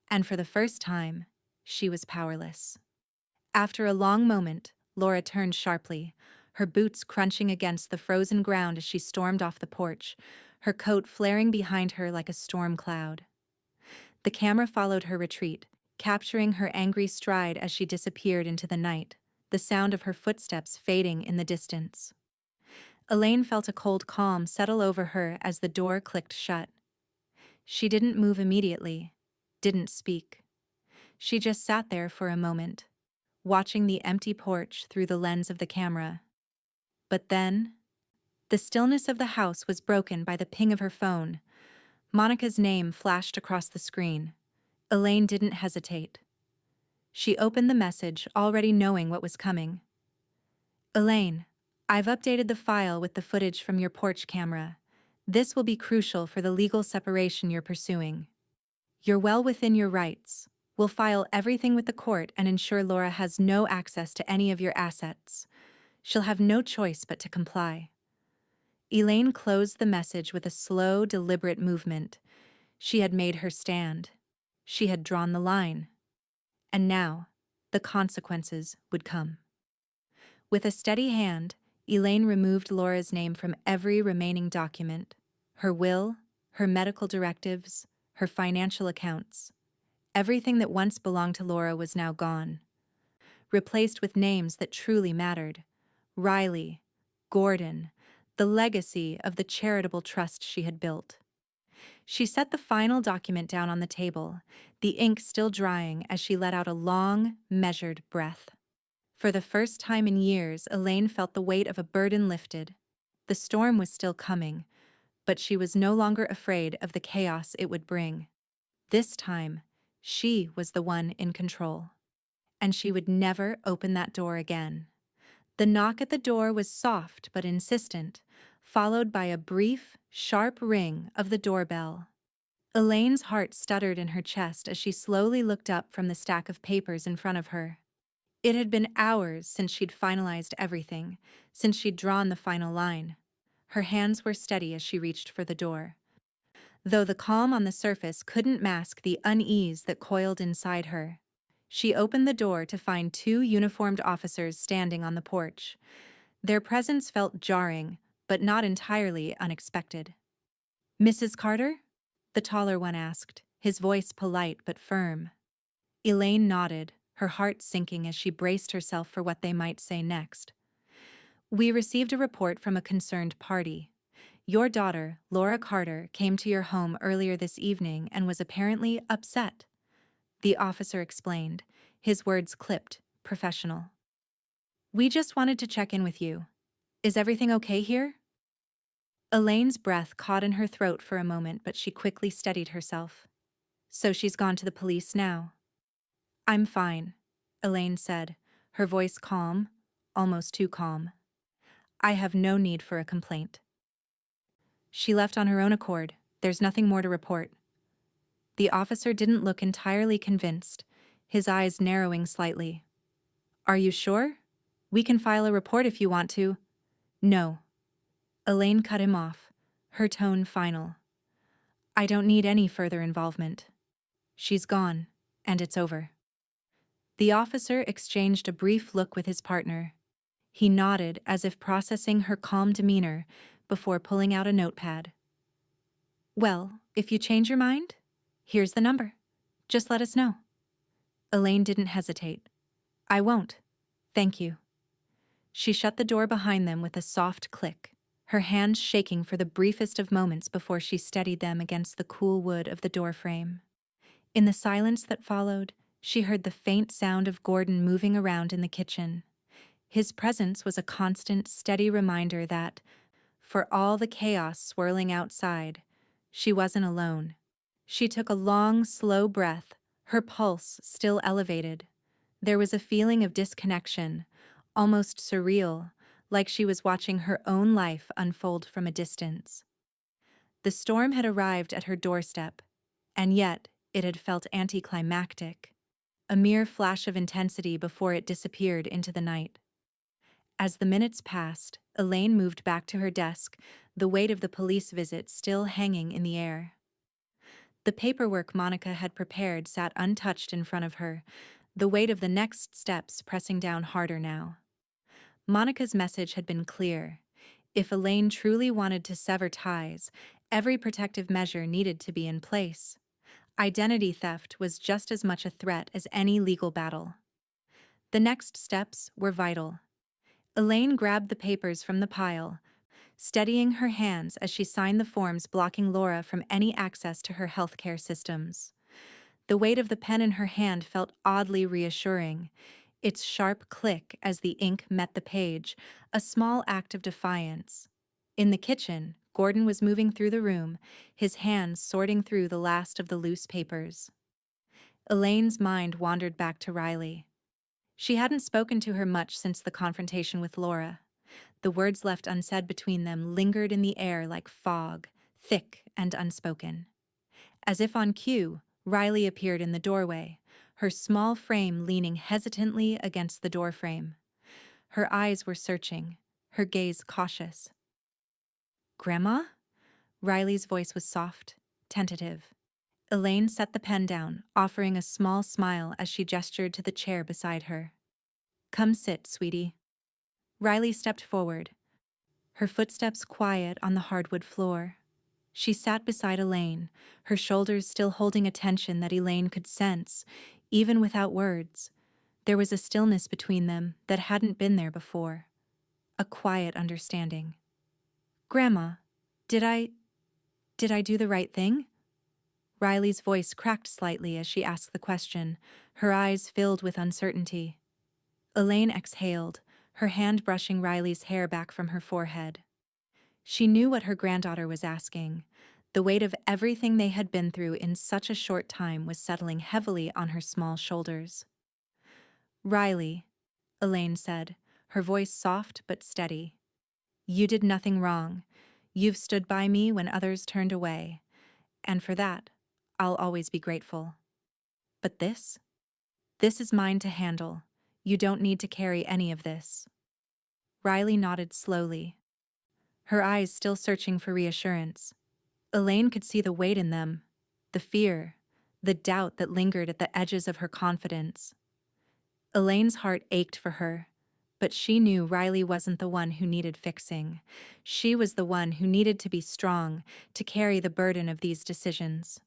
and for the first time, she was powerless. After a long moment, Laura turned sharply, her boots crunching against the frozen ground as she stormed off the porch, her coat flaring behind her like a storm cloud. The camera followed her retreat, capturing her angry stride as she disappeared into the night, the sound of her footsteps fading in the distance. Elaine felt a cold calm settle over her as the door clicked shut. She didn't move immediately, didn't speak. She just sat there for a moment, watching the empty porch through the lens of the camera. But then, the stillness of the house was broken by the ping of her phone. Monica's name flashed across the screen. Elaine didn't hesitate. She opened the message, already knowing what was coming. Elaine, I've updated the file with the footage from your porch camera. This will be crucial for the legal separation you're pursuing. You're well within your rights. We'll file everything with the court and ensure Laura has no access to any of your assets. She'll have no choice but to comply. Elaine closed the message with a slow, deliberate movement. She had made her stand. She had drawn the line. And now, the consequences would come. With a steady hand, Elaine removed Laura's name from every remaining document: her will, her medical directives, her financial accounts. Everything that once belonged to Laura was now gone, replaced with names that truly mattered: Riley, Gordon, the legacy of the charitable trust she had built. She set the final document down on the table, the ink still drying as she let out a long, measured breath. For the first time in years, Elaine felt the weight of a burden lifted. The storm was still coming, but she was no longer afraid of the chaos it would bring. This time, she was the one in control. And she would never open that door again. The knock at the door was soft but insistent, followed by a brief, sharp ring of the doorbell. Elaine's heart stuttered in her chest as she slowly looked up from the stack of papers in front of her. It had been hours since she'd finalized everything, since she'd drawn the final line. Her hands were steady as she reached for the door, though the calm on the surface couldn't mask the unease that coiled inside her. She opened the door to find two uniformed officers standing on the porch. Their presence felt jarring, but not entirely unexpected. "Mrs. Carter?" the taller one asked, his voice polite but firm. Elaine nodded, her heart sinking as she braced herself for what they might say next. "We received a report from a concerned party. Your daughter, Laura Carter, came to your home earlier this evening and was apparently upset," the officer explained, his words clipped, professional. "We just wanted to check in with you. Is everything okay here?" Elaine's breath caught in her throat for a moment, but she quickly steadied herself. "So she's gone to the police now?" "I'm fine," Elaine said, her voice calm, almost too calm. "I have no need for a complaint." "She left on her own accord. There's nothing more to report." The officer didn't look entirely convinced, his eyes narrowing slightly. "Are you sure? We can file a report if you want to." "No." Elaine cut him off, her tone final. "I don't need any further involvement. She's gone, and it's over." The officer exchanged a brief look with his partner. He nodded as if processing her calm demeanor before pulling out a notepad. "Well, if you change your mind, here's the number. Just let us know." Elaine didn't hesitate. "I won't. Thank you." She shut the door behind them with a soft click, her hands shaking for the briefest of moments before she steadied them against the cool wood of the doorframe. In the silence that followed, she heard the faint sound of Gordon moving around in the kitchen. His presence was a constant, steady reminder that, for all the chaos swirling outside, she wasn't alone. She took a long, slow breath, her pulse still elevated. There was a feeling of disconnection, almost surreal, like she was watching her own life unfold from a distance. The storm had arrived at her doorstep, and yet it had felt anticlimactic, a mere flash of intensity before it disappeared into the night. As the minutes passed, Elaine moved back to her desk, the weight of the police visit still hanging in the air. The paperwork Monica had prepared sat untouched in front of her, the weight of the next steps pressing down harder now. Monica's message had been clear. If Elaine truly wanted to sever ties, every protective measure needed to be in place. Identity theft was just as much a threat as any legal battle. The next steps were vital. Elaine grabbed the papers from the pile, steadying her hands as she signed the forms blocking Laura from any access to her healthcare systems. The weight of the pen in her hand felt oddly reassuring, its sharp click as the ink met the page, a small act of defiance. In the kitchen, Gordon was moving through the room, his hands sorting through the last of the loose papers. Elaine's mind wandered back to Riley. She hadn't spoken to her much since the confrontation with Laura. The words left unsaid between them lingered in the air like fog, thick and unspoken. As if on cue, Riley appeared in the doorway, her small frame leaning hesitantly against the doorframe. Her eyes were searching, her gaze cautious. "Grandma?" Riley's voice was soft, tentative. Elaine set the pen down, offering a small smile as she gestured to the chair beside her. "Come sit, sweetie." Riley stepped forward, her footsteps quiet on the hardwood floor. She sat beside Elaine, her shoulders still holding a tension that Elaine could sense, even without words. There was a stillness between them that hadn't been there before. A quiet understanding. "Grandma, did I do the right thing?" Riley's voice cracked slightly as she asked the question, her eyes filled with uncertainty. Elaine exhaled, her hand brushing Riley's hair back from her forehead. She knew what her granddaughter was asking. The weight of everything they had been through in such a short time was settling heavily on her small shoulders. "Riley," Elaine said, her voice soft but steady. "You did nothing wrong. You've stood by me when others turned away. And for that, I'll always be grateful. But this is mine to handle. You don't need to carry any of this." Riley nodded slowly, her eyes still searching for reassurance. Elaine could see the weight in them, the fear, the doubt that lingered at the edges of her confidence. Elaine's heart ached for her, but she knew Riley wasn't the one who needed fixing. She was the one who needed to be strong, to carry the burden of these decisions.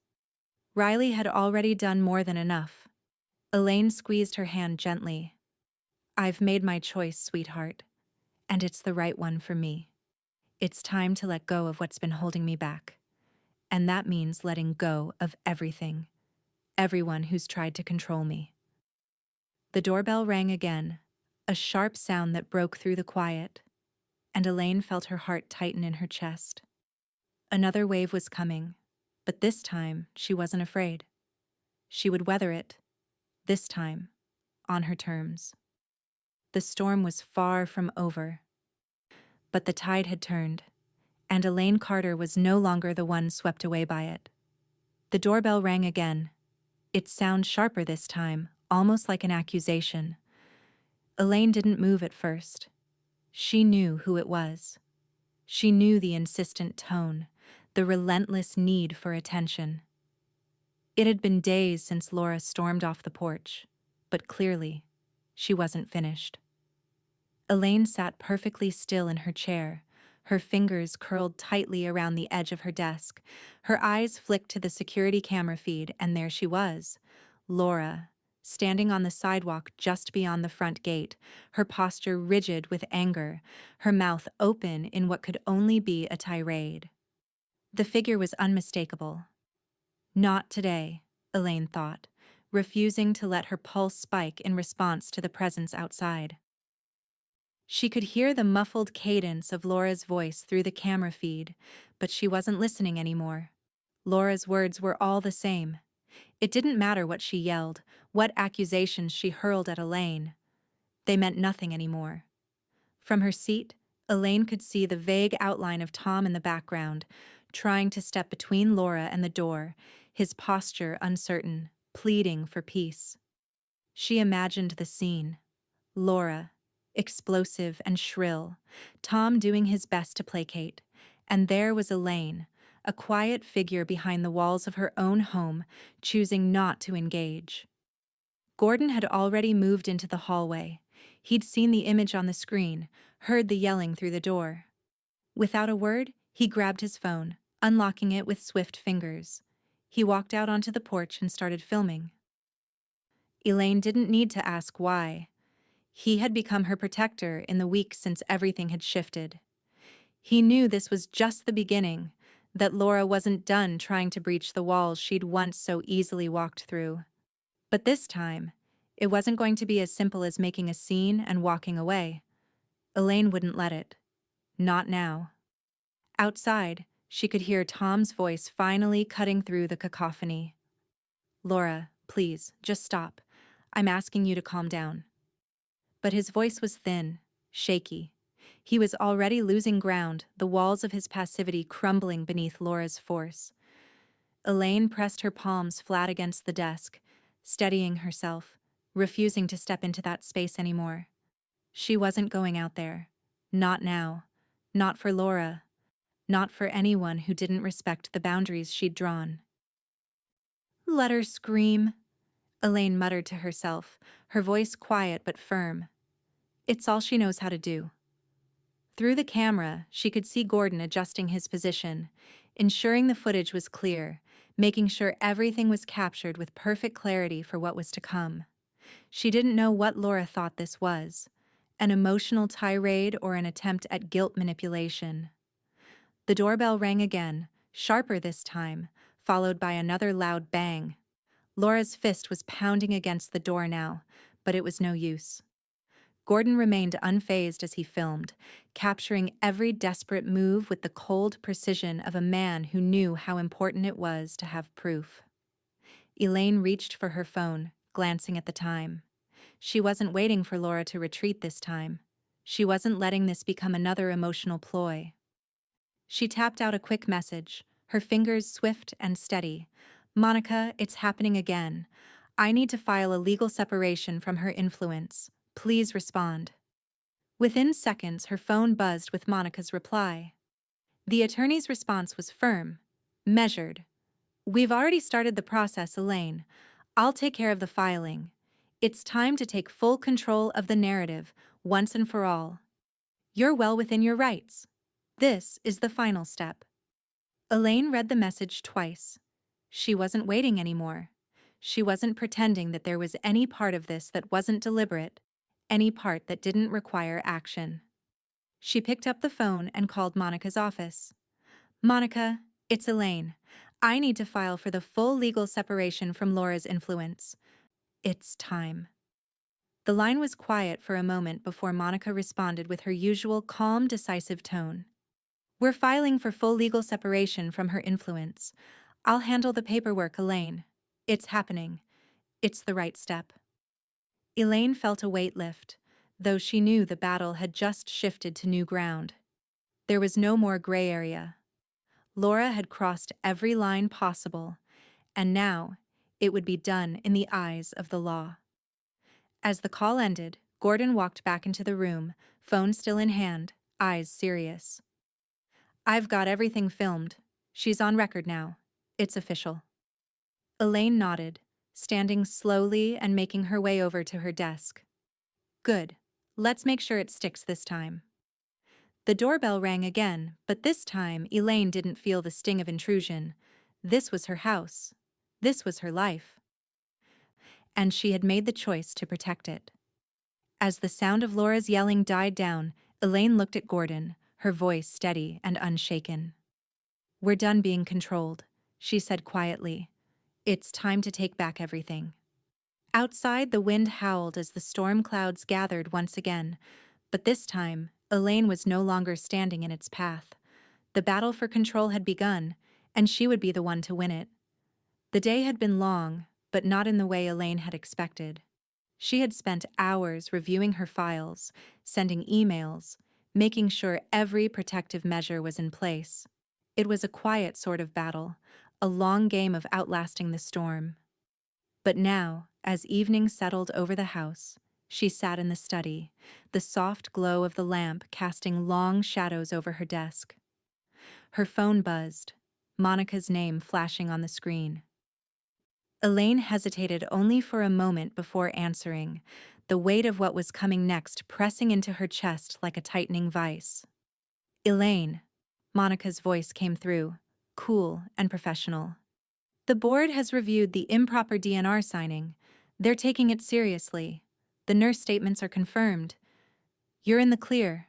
Riley had already done more than enough. Elaine squeezed her hand gently. "I've made my choice, sweetheart, and it's the right one for me. It's time to let go of what's been holding me back. And that means letting go of everything, everyone who's tried to control me." The doorbell rang again, a sharp sound that broke through the quiet, and Elaine felt her heart tighten in her chest. Another wave was coming, but this time she wasn't afraid. She would weather it, this time, on her terms. The storm was far from over, but the tide had turned, and Elaine Carter was no longer the one swept away by it. The doorbell rang again, its sound sharper this time, almost like an accusation. Elaine didn't move at first. She knew who it was. She knew the insistent tone, the relentless need for attention. It had been days since Laura stormed off the porch, but clearly, she wasn't finished. Elaine sat perfectly still in her chair, her fingers curled tightly around the edge of her desk. Her eyes flicked to the security camera feed, and there she was, Laura, standing on the sidewalk just beyond the front gate, her posture rigid with anger, her mouth open in what could only be a tirade. The figure was unmistakable. Not today, Elaine thought, refusing to let her pulse spike in response to the presence outside. She could hear the muffled cadence of Laura's voice through the camera feed, but she wasn't listening anymore. Laura's words were all the same. It didn't matter what she yelled, what accusations she hurled at Elaine. They meant nothing anymore. From her seat, Elaine could see the vague outline of Tom in the background, trying to step between Laura and the door, his posture uncertain, pleading for peace. She imagined the scene. Laura, explosive and shrill, Tom doing his best to placate, and there was Elaine, a quiet figure behind the walls of her own home, choosing not to engage. Gordon had already moved into the hallway. He'd seen the image on the screen, heard the yelling through the door. Without a word, he grabbed his phone, unlocking it with swift fingers. He walked out onto the porch and started filming. Elaine didn't need to ask why. He had become her protector in the weeks since everything had shifted. He knew this was just the beginning, that Laura wasn't done trying to breach the walls she'd once so easily walked through. But this time, it wasn't going to be as simple as making a scene and walking away. Elaine wouldn't let it. Not now. Outside, she could hear Tom's voice finally cutting through the cacophony. "Laura, please, just stop. I'm asking you to calm down." But his voice was thin, shaky. He was already losing ground, the walls of his passivity crumbling beneath Laura's force. Elaine pressed her palms flat against the desk, steadying herself, refusing to step into that space anymore. She wasn't going out there. Not now. Not for Laura. Not for anyone who didn't respect the boundaries she'd drawn. "Let her scream," Elaine muttered to herself, her voice quiet but firm. "It's all she knows how to do." Through the camera, she could see Gordon adjusting his position, ensuring the footage was clear, making sure everything was captured with perfect clarity for what was to come. She didn't know what Laura thought this was, an emotional tirade or an attempt at guilt manipulation. The doorbell rang again, sharper this time, followed by another loud bang. Laura's fist was pounding against the door now, but it was no use. Gordon remained unfazed as he filmed, capturing every desperate move with the cold precision of a man who knew how important it was to have proof. Elaine reached for her phone, glancing at the time. She wasn't waiting for Laura to retreat this time. She wasn't letting this become another emotional ploy. She tapped out a quick message, her fingers swift and steady. "Monica, it's happening again. I need to file a legal separation from her influence. Please respond." Within seconds, her phone buzzed with Monica's reply. The attorney's response was firm, measured. "We've already started the process, Elaine. I'll take care of the filing. It's time to take full control of the narrative, once and for all. You're well within your rights. This is the final step." Elaine read the message twice. She wasn't waiting anymore. She wasn't pretending that there was any part of this that wasn't deliberate, any part that didn't require action. She picked up the phone and called Monica's office. "Monica, it's Elaine. I need to file for the full legal separation from Laura's influence. It's time." The line was quiet for a moment before Monica responded with her usual calm, decisive tone. "We're filing for full legal separation from her influence. I'll handle the paperwork, Elaine. It's happening. It's the right step." Elaine felt a weight lift, though she knew the battle had just shifted to new ground. There was no more gray area. Laura had crossed every line possible, and now it would be done in the eyes of the law. As the call ended, Gordon walked back into the room, phone still in hand, eyes serious. "I've got everything filmed. She's on record now. It's official." Elaine nodded, standing slowly and making her way over to her desk. "Good. Let's make sure it sticks this time." The doorbell rang again, but this time Elaine didn't feel the sting of intrusion. This was her house. This was her life. And she had made the choice to protect it. As the sound of Laura's yelling died down, Elaine looked at Gordon, her voice steady and unshaken. "We're done being controlled," she said quietly. "It's time to take back everything." Outside, the wind howled as the storm clouds gathered once again, but this time, Elaine was no longer standing in its path. The battle for control had begun, and she would be the one to win it. The day had been long, but not in the way Elaine had expected. She had spent hours reviewing her files, sending emails, making sure every protective measure was in place. It was a quiet sort of battle, a long game of outlasting the storm. But now, as evening settled over the house, she sat in the study, the soft glow of the lamp casting long shadows over her desk. Her phone buzzed, Monica's name flashing on the screen. Elaine hesitated only for a moment before answering, the weight of what was coming next pressing into her chest like a tightening vice. "Elaine," Monica's voice came through, cool and professional. "The board has reviewed the improper DNR signing. They're taking it seriously. The nurse statements are confirmed. You're in the clear."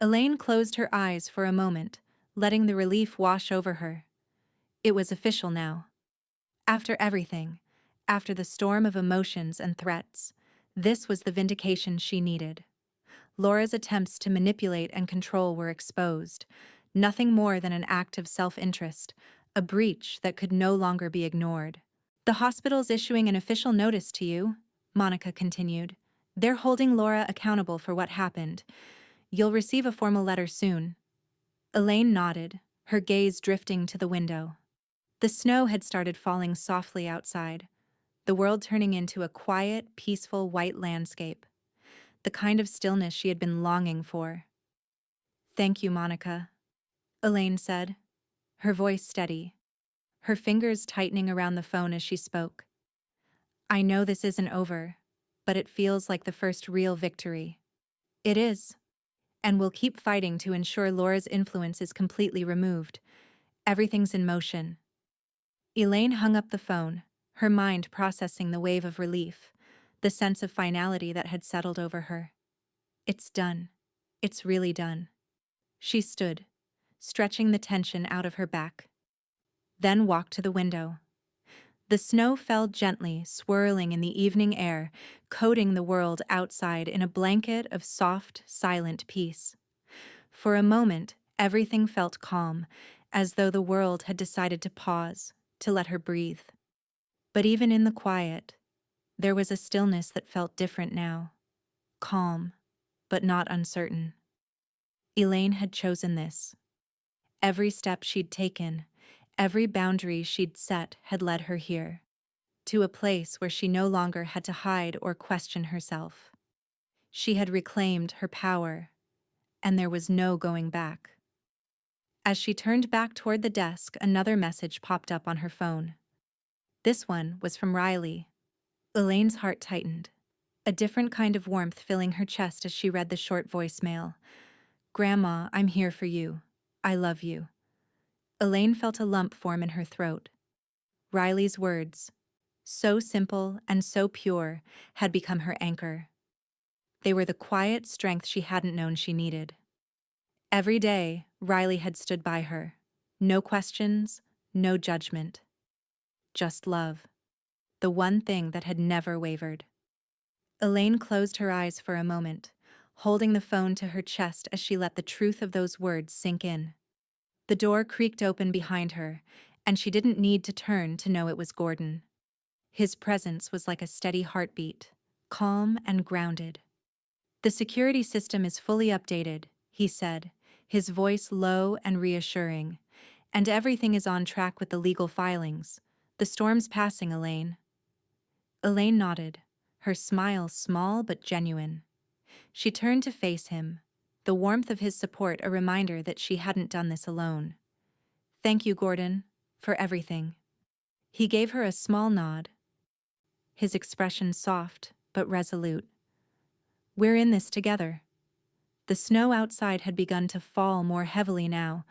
Elaine closed her eyes for a moment, letting the relief wash over her. It was official now. After everything, after the storm of emotions and threats, this was the vindication she needed. Laura's attempts to manipulate and control were exposed, nothing more than an act of self-interest, a breach that could no longer be ignored. The hospital's issuing an official notice to you, Monica continued. They're holding Laura accountable for what happened. You'll receive a formal letter soon. Elaine nodded, her gaze drifting to the window. The snow had started falling softly outside, the world turning into a quiet, peaceful white landscape, the kind of stillness she had been longing for. Thank you, Monica, Elaine said, her voice steady, her fingers tightening around the phone as she spoke. I know this isn't over, but it feels like the first real victory. It is, and we'll keep fighting to ensure Laura's influence is completely removed. Everything's in motion. Elaine hung up the phone, her mind processing the wave of relief, the sense of finality that had settled over her. It's done. It's really done. She stood, stretching the tension out of her back, then walked to the window. The snow fell gently, swirling in the evening air, coating the world outside in a blanket of soft, silent peace. For a moment, everything felt calm, as though the world had decided to pause, to let her breathe. But even in the quiet, there was a stillness that felt different now. Calm, but not uncertain. Elaine had chosen this. Every step she'd taken, every boundary she'd set had led her here, to a place where she no longer had to hide or question herself. She had reclaimed her power, and there was no going back. As she turned back toward the desk, another message popped up on her phone. This one was from Riley. Elaine's heart tightened, a different kind of warmth filling her chest as she read the short voicemail. Grandma, I'm here for you. I love you. Elaine felt a lump form in her throat. Riley's words, so simple and so pure, had become her anchor. They were the quiet strength she hadn't known she needed. Every day, Riley had stood by her. No questions, no judgment. Just love. The one thing that had never wavered. Elaine closed her eyes for a moment, holding the phone to her chest as she let the truth of those words sink in. The door creaked open behind her, and she didn't need to turn to know it was Gordon. His presence was like a steady heartbeat, calm and grounded. The security system is fully updated, he said, his voice low and reassuring. And everything is on track with the legal filings. The storm's passing, Elaine. Elaine nodded, her smile small but genuine. She turned to face him, the warmth of his support a reminder that she hadn't done this alone. Thank you, Gordon, for everything. He gave her a small nod, his expression soft but resolute. We're in this together. The snow outside had begun to fall more heavily now,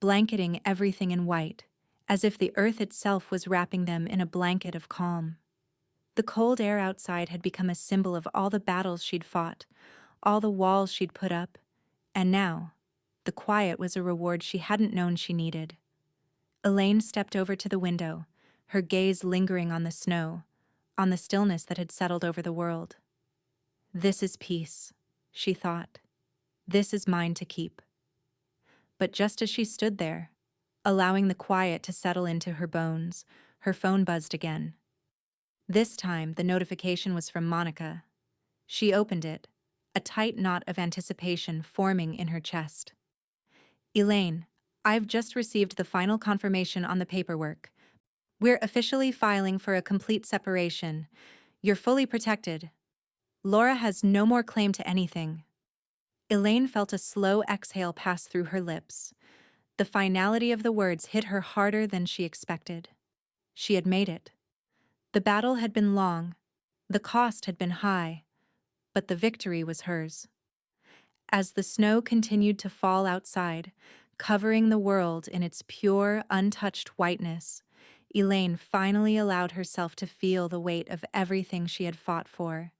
blanketing everything in white, as if the earth itself was wrapping them in a blanket of calm. The cold air outside had become a symbol of all the battles she'd fought, all the walls she'd put up, and now, the quiet was a reward she hadn't known she needed. Elaine stepped over to the window, her gaze lingering on the snow, on the stillness that had settled over the world. This is peace, she thought. This is mine to keep. But just as she stood there, allowing the quiet to settle into her bones, her phone buzzed again. This time, the notification was from Monica. She opened it, a tight knot of anticipation forming in her chest. Elaine, I've just received the final confirmation on the paperwork. We're officially filing for a complete separation. You're fully protected. Laura has no more claim to anything. Elaine felt a slow exhale pass through her lips. The finality of the words hit her harder than she expected. She had made it. The battle had been long, the cost had been high, but the victory was hers. As the snow continued to fall outside, covering the world in its pure, untouched whiteness, Elaine finally allowed herself to feel the weight of everything she had fought for,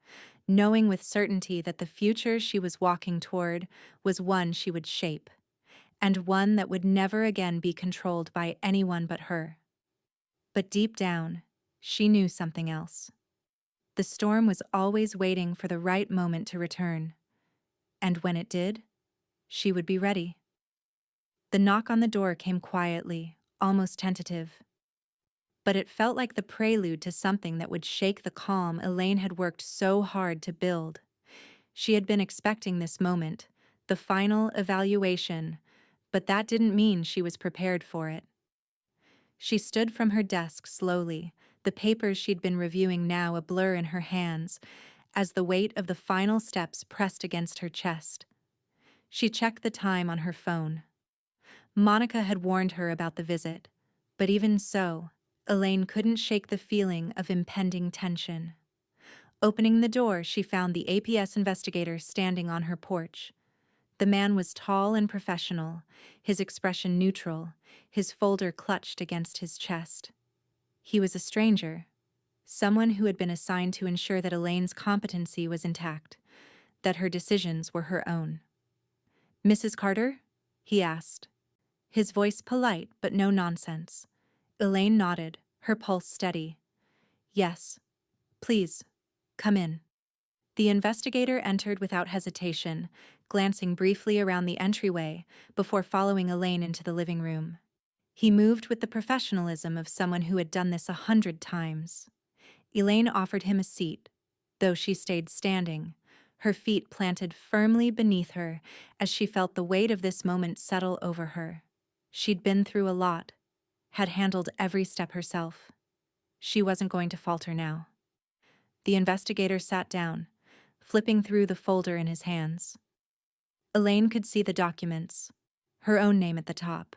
knowing with certainty that the future she was walking toward was one she would shape, and one that would never again be controlled by anyone but her. But deep down, she knew something else. The storm was always waiting for the right moment to return, and when it did, she would be ready. The knock on the door came quietly, almost tentative. But it felt like the prelude to something that would shake the calm Elaine had worked so hard to build. She had been expecting this moment, the final evaluation, but that didn't mean she was prepared for it. She stood from her desk slowly, the papers she'd been reviewing now a blur in her hands, as the weight of the final steps pressed against her chest. She checked the time on her phone. Monica had warned her about the visit, but even so, Elaine couldn't shake the feeling of impending tension. Opening the door, she found the APS investigator standing on her porch. The man was tall and professional, his expression neutral, his folder clutched against his chest. He was a stranger, someone who had been assigned to ensure that Elaine's competency was intact, that her decisions were her own. "Mrs. Carter?" he asked. His voice polite but no nonsense. Elaine nodded, her pulse steady. "Yes. Please, come in." The investigator entered without hesitation, glancing briefly around the entryway before following Elaine into the living room. He moved with the professionalism of someone who had done this 100 times. Elaine offered him a seat, though she stayed standing, her feet planted firmly beneath her as she felt the weight of this moment settle over her. She'd been through a lot, had handled every step herself. She wasn't going to falter now. The investigator sat down, flipping through the folder in his hands. Elaine could see the documents, her own name at the top.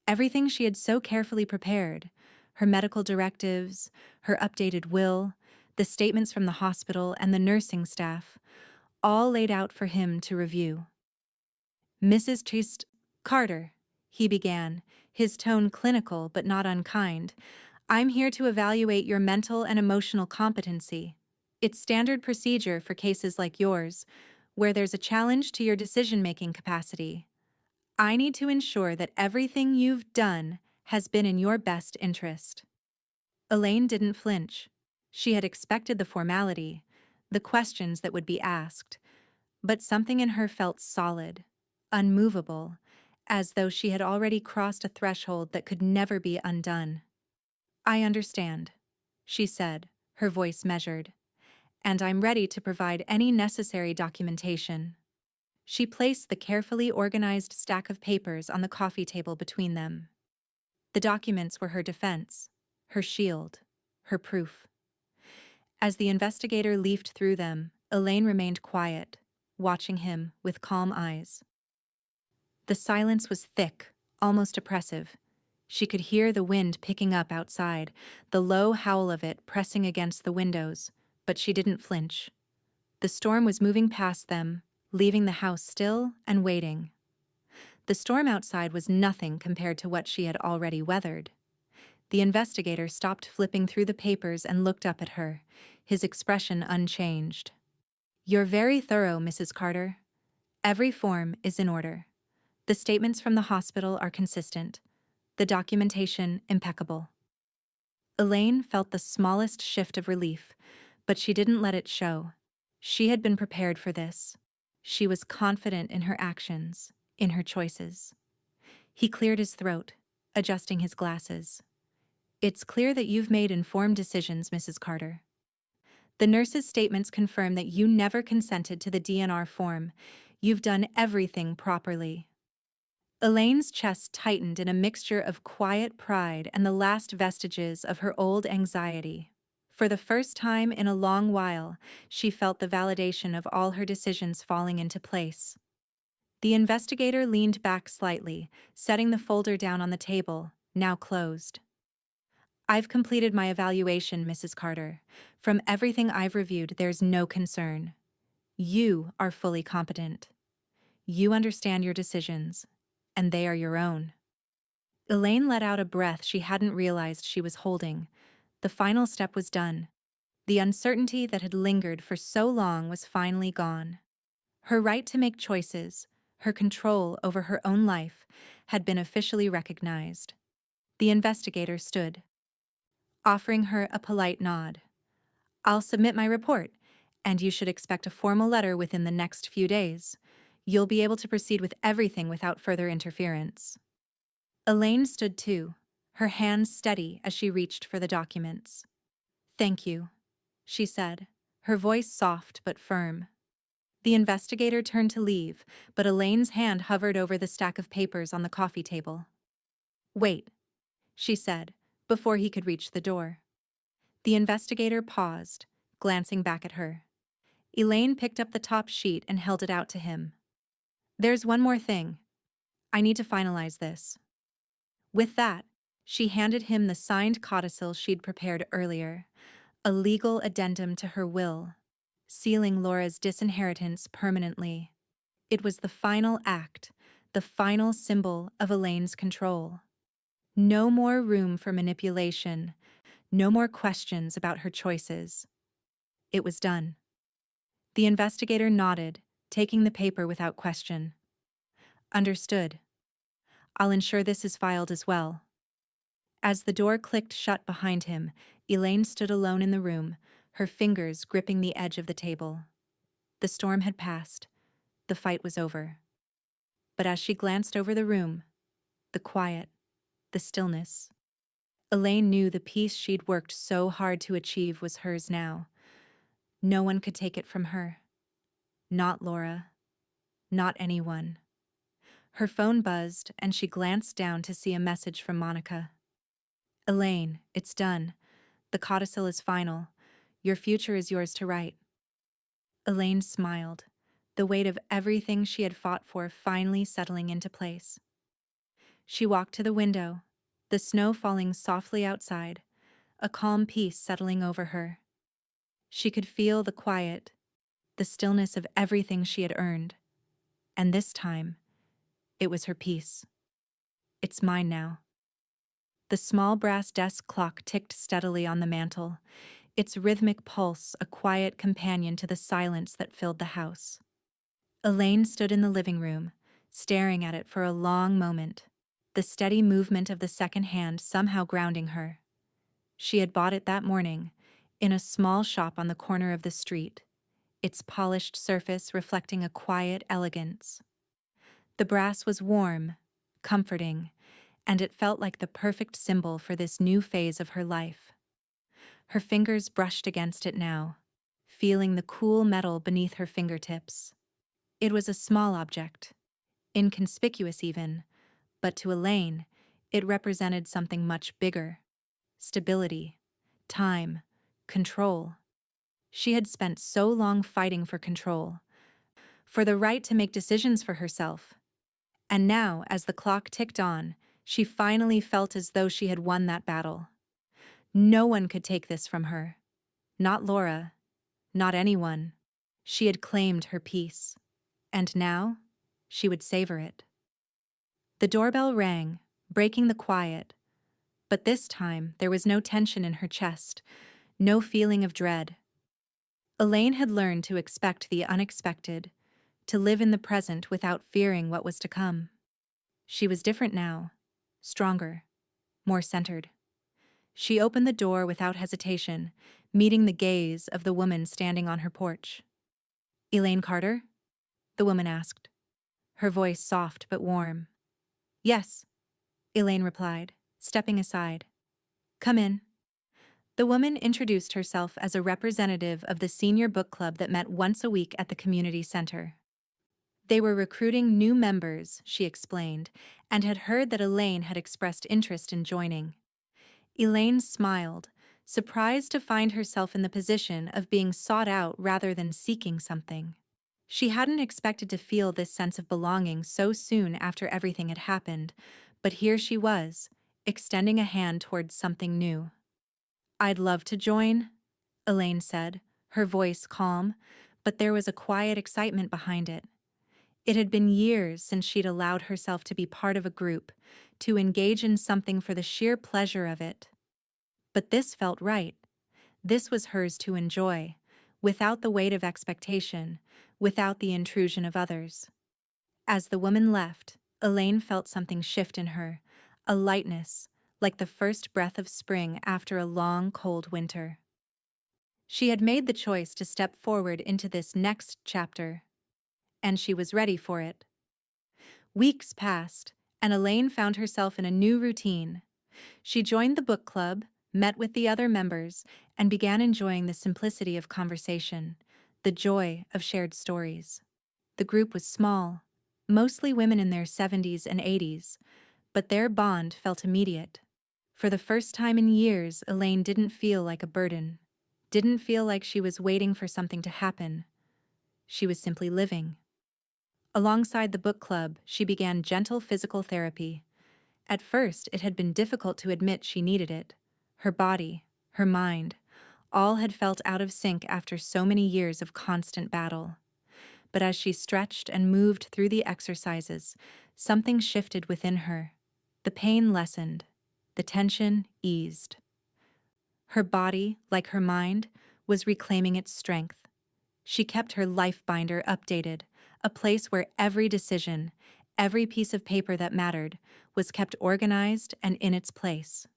Everything she had so carefully prepared, her medical directives, her updated will, the statements from the hospital and the nursing staff, all laid out for him to review. "Mrs. Chist Carter," he began, his tone clinical but not unkind, "I'm here to evaluate your mental and emotional competency. It's standard procedure for cases like yours, where there's a challenge to your decision-making capacity. I need to ensure that everything you've done has been in your best interest." Elaine didn't flinch. She had expected the formality, the questions that would be asked, but something in her felt solid, unmovable, as though she had already crossed a threshold that could never be undone. "I understand," she said, her voice measured, "and I'm ready to provide any necessary documentation." She placed the carefully organized stack of papers on the coffee table between them. The documents were her defense, her shield, her proof. As the investigator leafed through them, Elaine remained quiet, watching him with calm eyes. The silence was thick, almost oppressive. She could hear the wind picking up outside, the low howl of it pressing against the windows, but she didn't flinch. The storm was moving past them, leaving the house still and waiting. The storm outside was nothing compared to what she had already weathered. The investigator stopped flipping through the papers and looked up at her, his expression unchanged. "You're very thorough, Mrs. Carter. Every form is in order. The statements from the hospital are consistent. The documentation impeccable." Elaine felt the smallest shift of relief, but she didn't let it show. She had been prepared for this. She was confident in her actions, in her choices. He cleared his throat, adjusting his glasses. "It's clear that you've made informed decisions, Mrs. Carter. The nurse's statements confirm that you never consented to the DNR form. You've done everything properly." Elaine's chest tightened in a mixture of quiet pride and the last vestiges of her old anxiety. For the first time in a long while, she felt the validation of all her decisions falling into place. The investigator leaned back slightly, setting the folder down on the table, now closed. "I've completed my evaluation, Mrs. Carter. From everything I've reviewed, there's no concern. You are fully competent. You understand your decisions, and they are your own." Elaine let out a breath she hadn't realized she was holding. The final step was done. The uncertainty that had lingered for so long was finally gone. Her right to make choices, her control over her own life, had been officially recognized. The investigator stood, offering her a polite nod. "I'll submit my report, and you should expect a formal letter within the next few days. You'll be able to proceed with everything without further interference. Elaine stood too, her hands steady as she reached for the documents. Thank you, she said, her voice soft but firm. The investigator turned to leave, but Elaine's hand hovered over the stack of papers on the coffee table. Wait, she said, before he could reach the door. The investigator paused, glancing back at her. Elaine picked up the top sheet and held it out to him. There's one more thing. I need to finalize this. With that, she handed him the signed codicil she'd prepared earlier, a legal addendum to her will, sealing Laura's disinheritance permanently. It was the final act, the final symbol of Elaine's control. No more room for manipulation, no more questions about her choices. It was done. The investigator nodded, taking the paper without question. Understood. I'll ensure this is filed as well. As the door clicked shut behind him, Elaine stood alone in the room, her fingers gripping the edge of the table. The storm had passed. The fight was over. But as she glanced over the room, the quiet, the stillness, Elaine knew the peace she'd worked so hard to achieve was hers now. No one could take it from her. Not Laura. Not anyone. Her phone buzzed, and she glanced down to see a message from Monica. Elaine, it's done. The codicil is final. Your future is yours to write. Elaine smiled, the weight of everything she had fought for finally settling into place. She walked to the window, the snow falling softly outside, a calm peace settling over her. She could feel the quiet, the stillness of everything she had earned. And this time, it was her peace. It's mine now. The small brass desk clock ticked steadily on the mantel, its rhythmic pulse a quiet companion to the silence that filled the house. Elaine stood in the living room, staring at it for a long moment, the steady movement of the second hand somehow grounding her. She had bought it that morning, in a small shop on the corner of the street, its polished surface reflecting a quiet elegance. The brass was warm, comforting, and it felt like the perfect symbol for this new phase of her life. Her fingers brushed against it now, feeling the cool metal beneath her fingertips. It was a small object, inconspicuous even, but to Elaine, it represented something much bigger. Stability, time, control. She had spent so long fighting for control, for the right to make decisions for herself. And now, as the clock ticked on, she finally felt as though she had won that battle. No one could take this from her. Not Laura. Not anyone. She had claimed her peace. And now, she would savor it. The doorbell rang, breaking the quiet. But this time, there was no tension in her chest, no feeling of dread. Elaine had learned to expect the unexpected, to live in the present without fearing what was to come. She was different now, stronger, more centered. She opened the door without hesitation, meeting the gaze of the woman standing on her porch. Elaine Carter? The woman asked, her voice soft but warm. Yes, Elaine replied, stepping aside. Come in. The woman introduced herself as a representative of the senior book club that met once a week at the community center. They were recruiting new members, she explained, and had heard that Elaine had expressed interest in joining. Elaine smiled, surprised to find herself in the position of being sought out rather than seeking something. She hadn't expected to feel this sense of belonging so soon after everything had happened, but here she was, extending a hand towards something new. I'd love to join, Elaine said, her voice calm, but there was a quiet excitement behind it. It had been years since she'd allowed herself to be part of a group, to engage in something for the sheer pleasure of it. But this felt right. This was hers to enjoy, without the weight of expectation, without the intrusion of others. As the woman left, Elaine felt something shift in her, a lightness, like the first breath of spring after a long, cold winter. She had made the choice to step forward into this next chapter. and she was ready for it. Weeks passed, and Elaine found herself in a new routine. She joined the book club, met with the other members, and began enjoying the simplicity of conversation, the joy of shared stories. The group was small, mostly women in their 70s and 80s, but their bond felt immediate. For the first time in years, Elaine didn't feel like a burden, didn't feel like she was waiting for something to happen. She was simply living. Alongside the book club, she began gentle physical therapy. At first, it had been difficult to admit she needed it. Her body, her mind, all had felt out of sync after so many years of constant battle. But as she stretched and moved through the exercises, something shifted within her. The pain lessened. The tension eased. Her body, like her mind, was reclaiming its strength. She kept her life binder updated, a place where every decision, every piece of paper that mattered, was kept organized and in its place.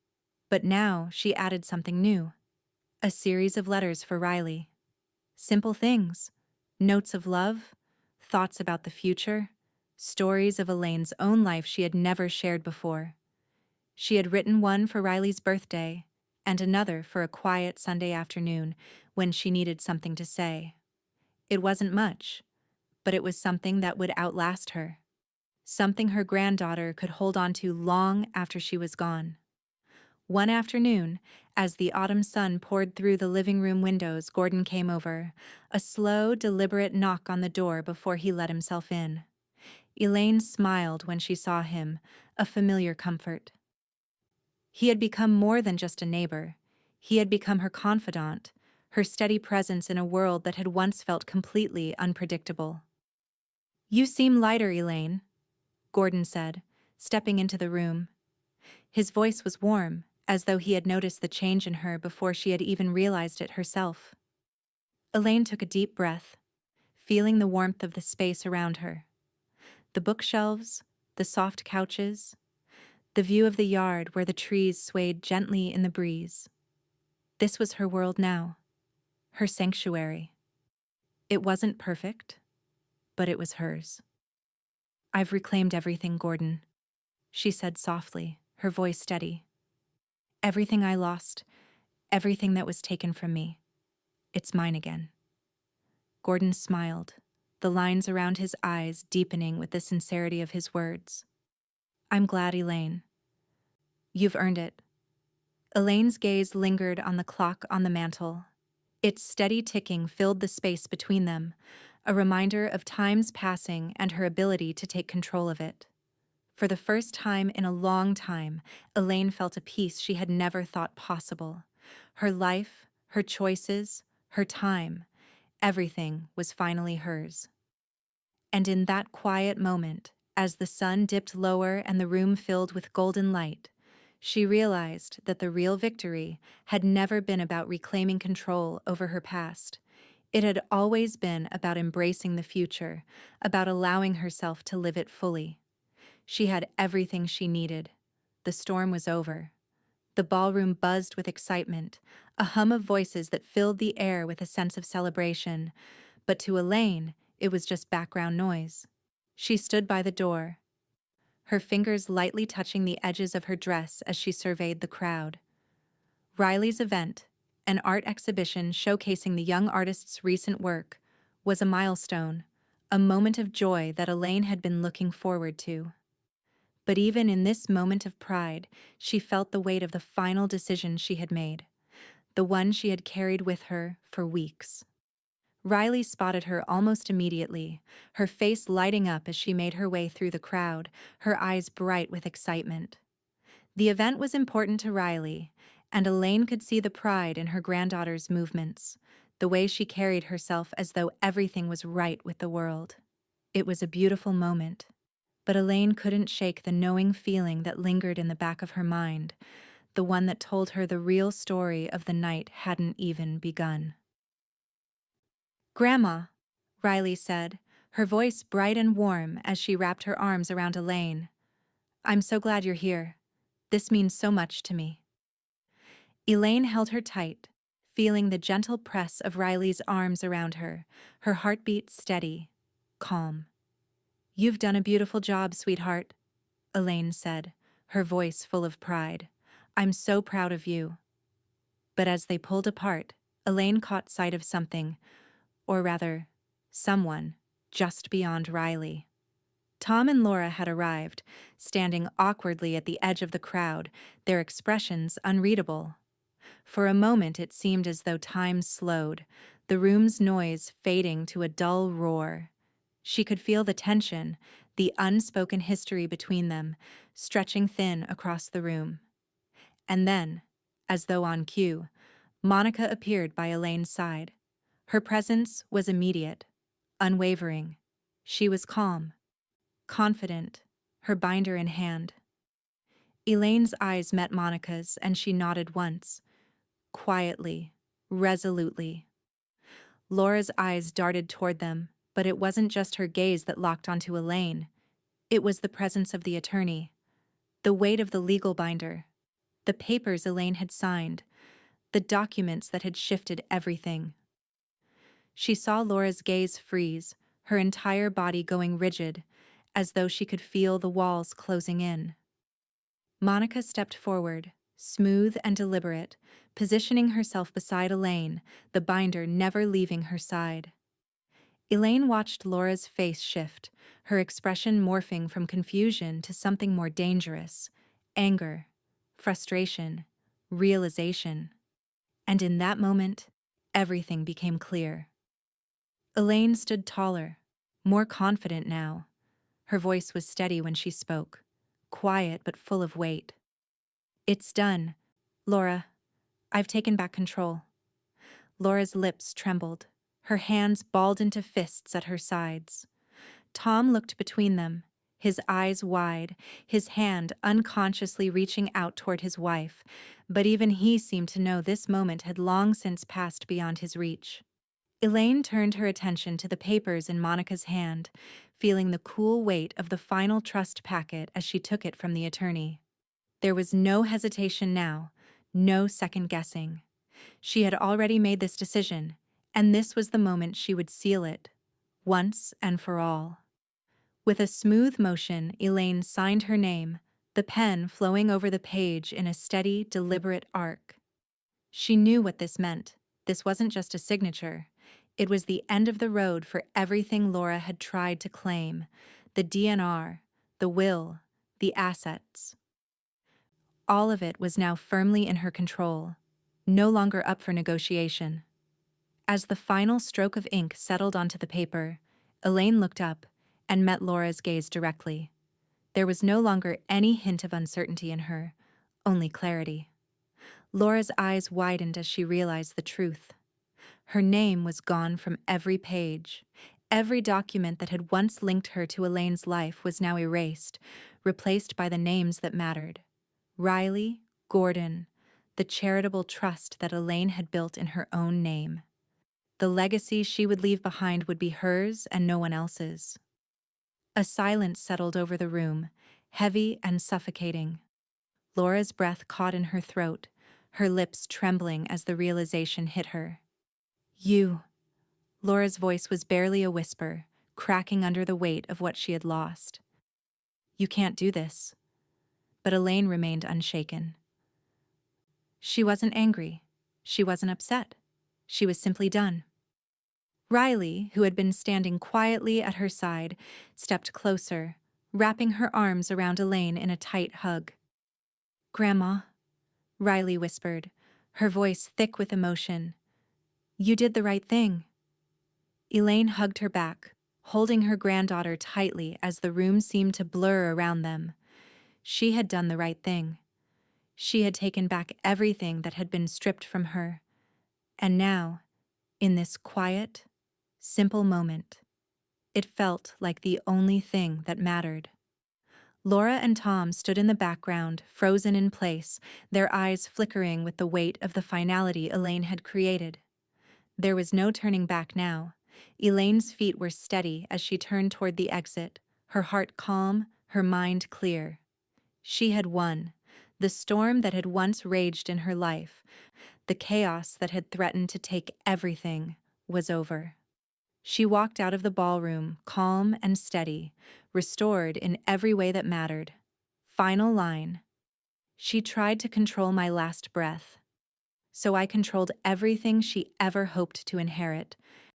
But now she added something new. A series of letters for Riley. Simple things. Notes of love, thoughts about the future, stories of Elaine's own life she had never shared before. She had written one for Riley's birthday, and another for a quiet Sunday afternoon when she needed something to say. It wasn't much, but it was something that would outlast her. Something her granddaughter could hold on to long after she was gone. One afternoon, as the autumn sun poured through the living room windows, Gordon came over, a slow, deliberate knock on the door before he let himself in. Elaine smiled when she saw him, a familiar comfort. He had become more than just a neighbor. He had become her confidant, her steady presence in a world that had once felt completely unpredictable. "You seem lighter, Elaine," Gordon said, stepping into the room. His voice was warm, as though he had noticed the change in her before she had even realized it herself. Elaine took a deep breath, feeling the warmth of the space around her. The bookshelves, the soft couches, the view of the yard where the trees swayed gently in the breeze. This was her world now, her sanctuary. It wasn't perfect, but it was hers. "I've reclaimed everything, Gordon," she said softly, her voice steady. "Everything I lost, everything that was taken from me. It's mine again." Gordon smiled, the lines around his eyes deepening with the sincerity of his words. "I'm glad, Elaine. You've earned it." Elaine's gaze lingered on the clock on the mantel. Its steady ticking filled the space between them, a reminder of time's passing and her ability to take control of it. For the first time in a long time, Elaine felt a peace she had never thought possible. Her life, her choices, her time, everything was finally hers. And in that quiet moment, as the sun dipped lower and the room filled with golden light, she realized that the real victory had never been about reclaiming control over her past. It had always been about embracing the future, about allowing herself to live it fully. She had everything she needed. The storm was over. The ballroom buzzed with excitement, a hum of voices that filled the air with a sense of celebration. But to Elaine, it was just background noise. She stood by the door, her fingers lightly touching the edges of her dress as she surveyed the crowd. Riley's event, an art exhibition showcasing the young artist's recent work, was a milestone, a moment of joy that Elaine had been looking forward to. But even in this moment of pride, she felt the weight of the final decision she had made, the one she had carried with her for weeks. Riley spotted her almost immediately, her face lighting up as she made her way through the crowd, her eyes bright with excitement. The event was important to Riley, and Elaine could see the pride in her granddaughter's movements, the way she carried herself as though everything was right with the world. It was a beautiful moment, but Elaine couldn't shake the knowing feeling that lingered in the back of her mind, the one that told her the real story of the night hadn't even begun. "Grandma," Riley said, her voice bright and warm as she wrapped her arms around Elaine. "I'm so glad you're here. This means so much to me." Elaine held her tight, feeling the gentle press of Riley's arms around her, her heartbeat steady. calm. "You've done a beautiful job, sweetheart," Elaine said, her voice full of pride. "I'm so proud of you." But as they pulled apart, Elaine caught sight of something, or rather, someone, just beyond Riley. Tom and Laura had arrived, standing awkwardly at the edge of the crowd, their expressions unreadable. For a moment it seemed as though time slowed, the room's noise fading to a dull roar. She could feel the tension, the unspoken history between them, stretching thin across the room. And then, as though on cue, Monica appeared by Elaine's side. Her presence was immediate, unwavering. She was calm, confident, her binder in hand. Elaine's eyes met Monica's, and she nodded once, quietly, resolutely. Laura's eyes darted toward them, but it wasn't just her gaze that locked onto Elaine. It was the presence of the attorney, the weight of the legal binder, the papers Elaine had signed, the documents that had shifted everything. She saw Laura's gaze freeze, her entire body going rigid, as though she could feel the walls closing in. Monica stepped forward, smooth and deliberate, positioning herself beside Elaine, the binder never leaving her side. Elaine watched Laura's face shift, her expression morphing from confusion to something more dangerous: anger, frustration, realization. And in that moment, everything became clear. Elaine stood taller, more confident now. Her voice was steady when she spoke, quiet but full of weight. "It's done, Laura. I've taken back control." Laura's lips trembled, her hands balled into fists at her sides. Tom looked between them, his eyes wide, his hand unconsciously reaching out toward his wife, but even he seemed to know this moment had long since passed beyond his reach. Elaine turned her attention to the papers in Monica's hand, feeling the cool weight of the final trust packet as she took it from the attorney. There was no hesitation now, no second guessing. She had already made this decision, and this was the moment she would seal it, once and for all. With a smooth motion, Elaine signed her name, the pen flowing over the page in a steady, deliberate arc. She knew what this meant. This wasn't just a signature. It was the end of the road for everything Laura had tried to claim: the DNR, the will, the assets. All of it was now firmly in her control, no longer up for negotiation. As the final stroke of ink settled onto the paper, Elaine looked up and met Laura's gaze directly. There was no longer any hint of uncertainty in her, only clarity. Laura's eyes widened as she realized the truth. Her name was gone from every page. Every document that had once linked her to Elaine's life was now erased, replaced by the names that mattered: Riley, Gordon, the charitable trust that Elaine had built in her own name. The legacy she would leave behind would be hers and no one else's. A silence settled over the room, heavy and suffocating. Laura's breath caught in her throat, her lips trembling as the realization hit her. "You." Laura's voice was barely a whisper, cracking under the weight of what she had lost. "You can't do this." But Elaine remained unshaken. She wasn't angry. She wasn't upset. She was simply done. Riley, who had been standing quietly at her side, stepped closer, wrapping her arms around Elaine in a tight hug. "Grandma," Riley whispered, her voice thick with emotion, "you did the right thing." Elaine hugged her back, holding her granddaughter tightly as the room seemed to blur around them. She had done the right thing. She had taken back everything that had been stripped from her. And now, in this quiet, simple moment, it felt like the only thing that mattered. Laura and Tom stood in the background, frozen in place, their eyes flickering with the weight of the finality Elaine had created. There was no turning back now. Elaine's feet were steady as she turned toward the exit, her heart calm, her mind clear. She had won. The storm that had once raged in her life, the chaos that had threatened to take everything, was over. She walked out of the ballroom, calm and steady, restored in every way that mattered. Final line. She tried to control my last breath. So I controlled everything she ever hoped to inherit.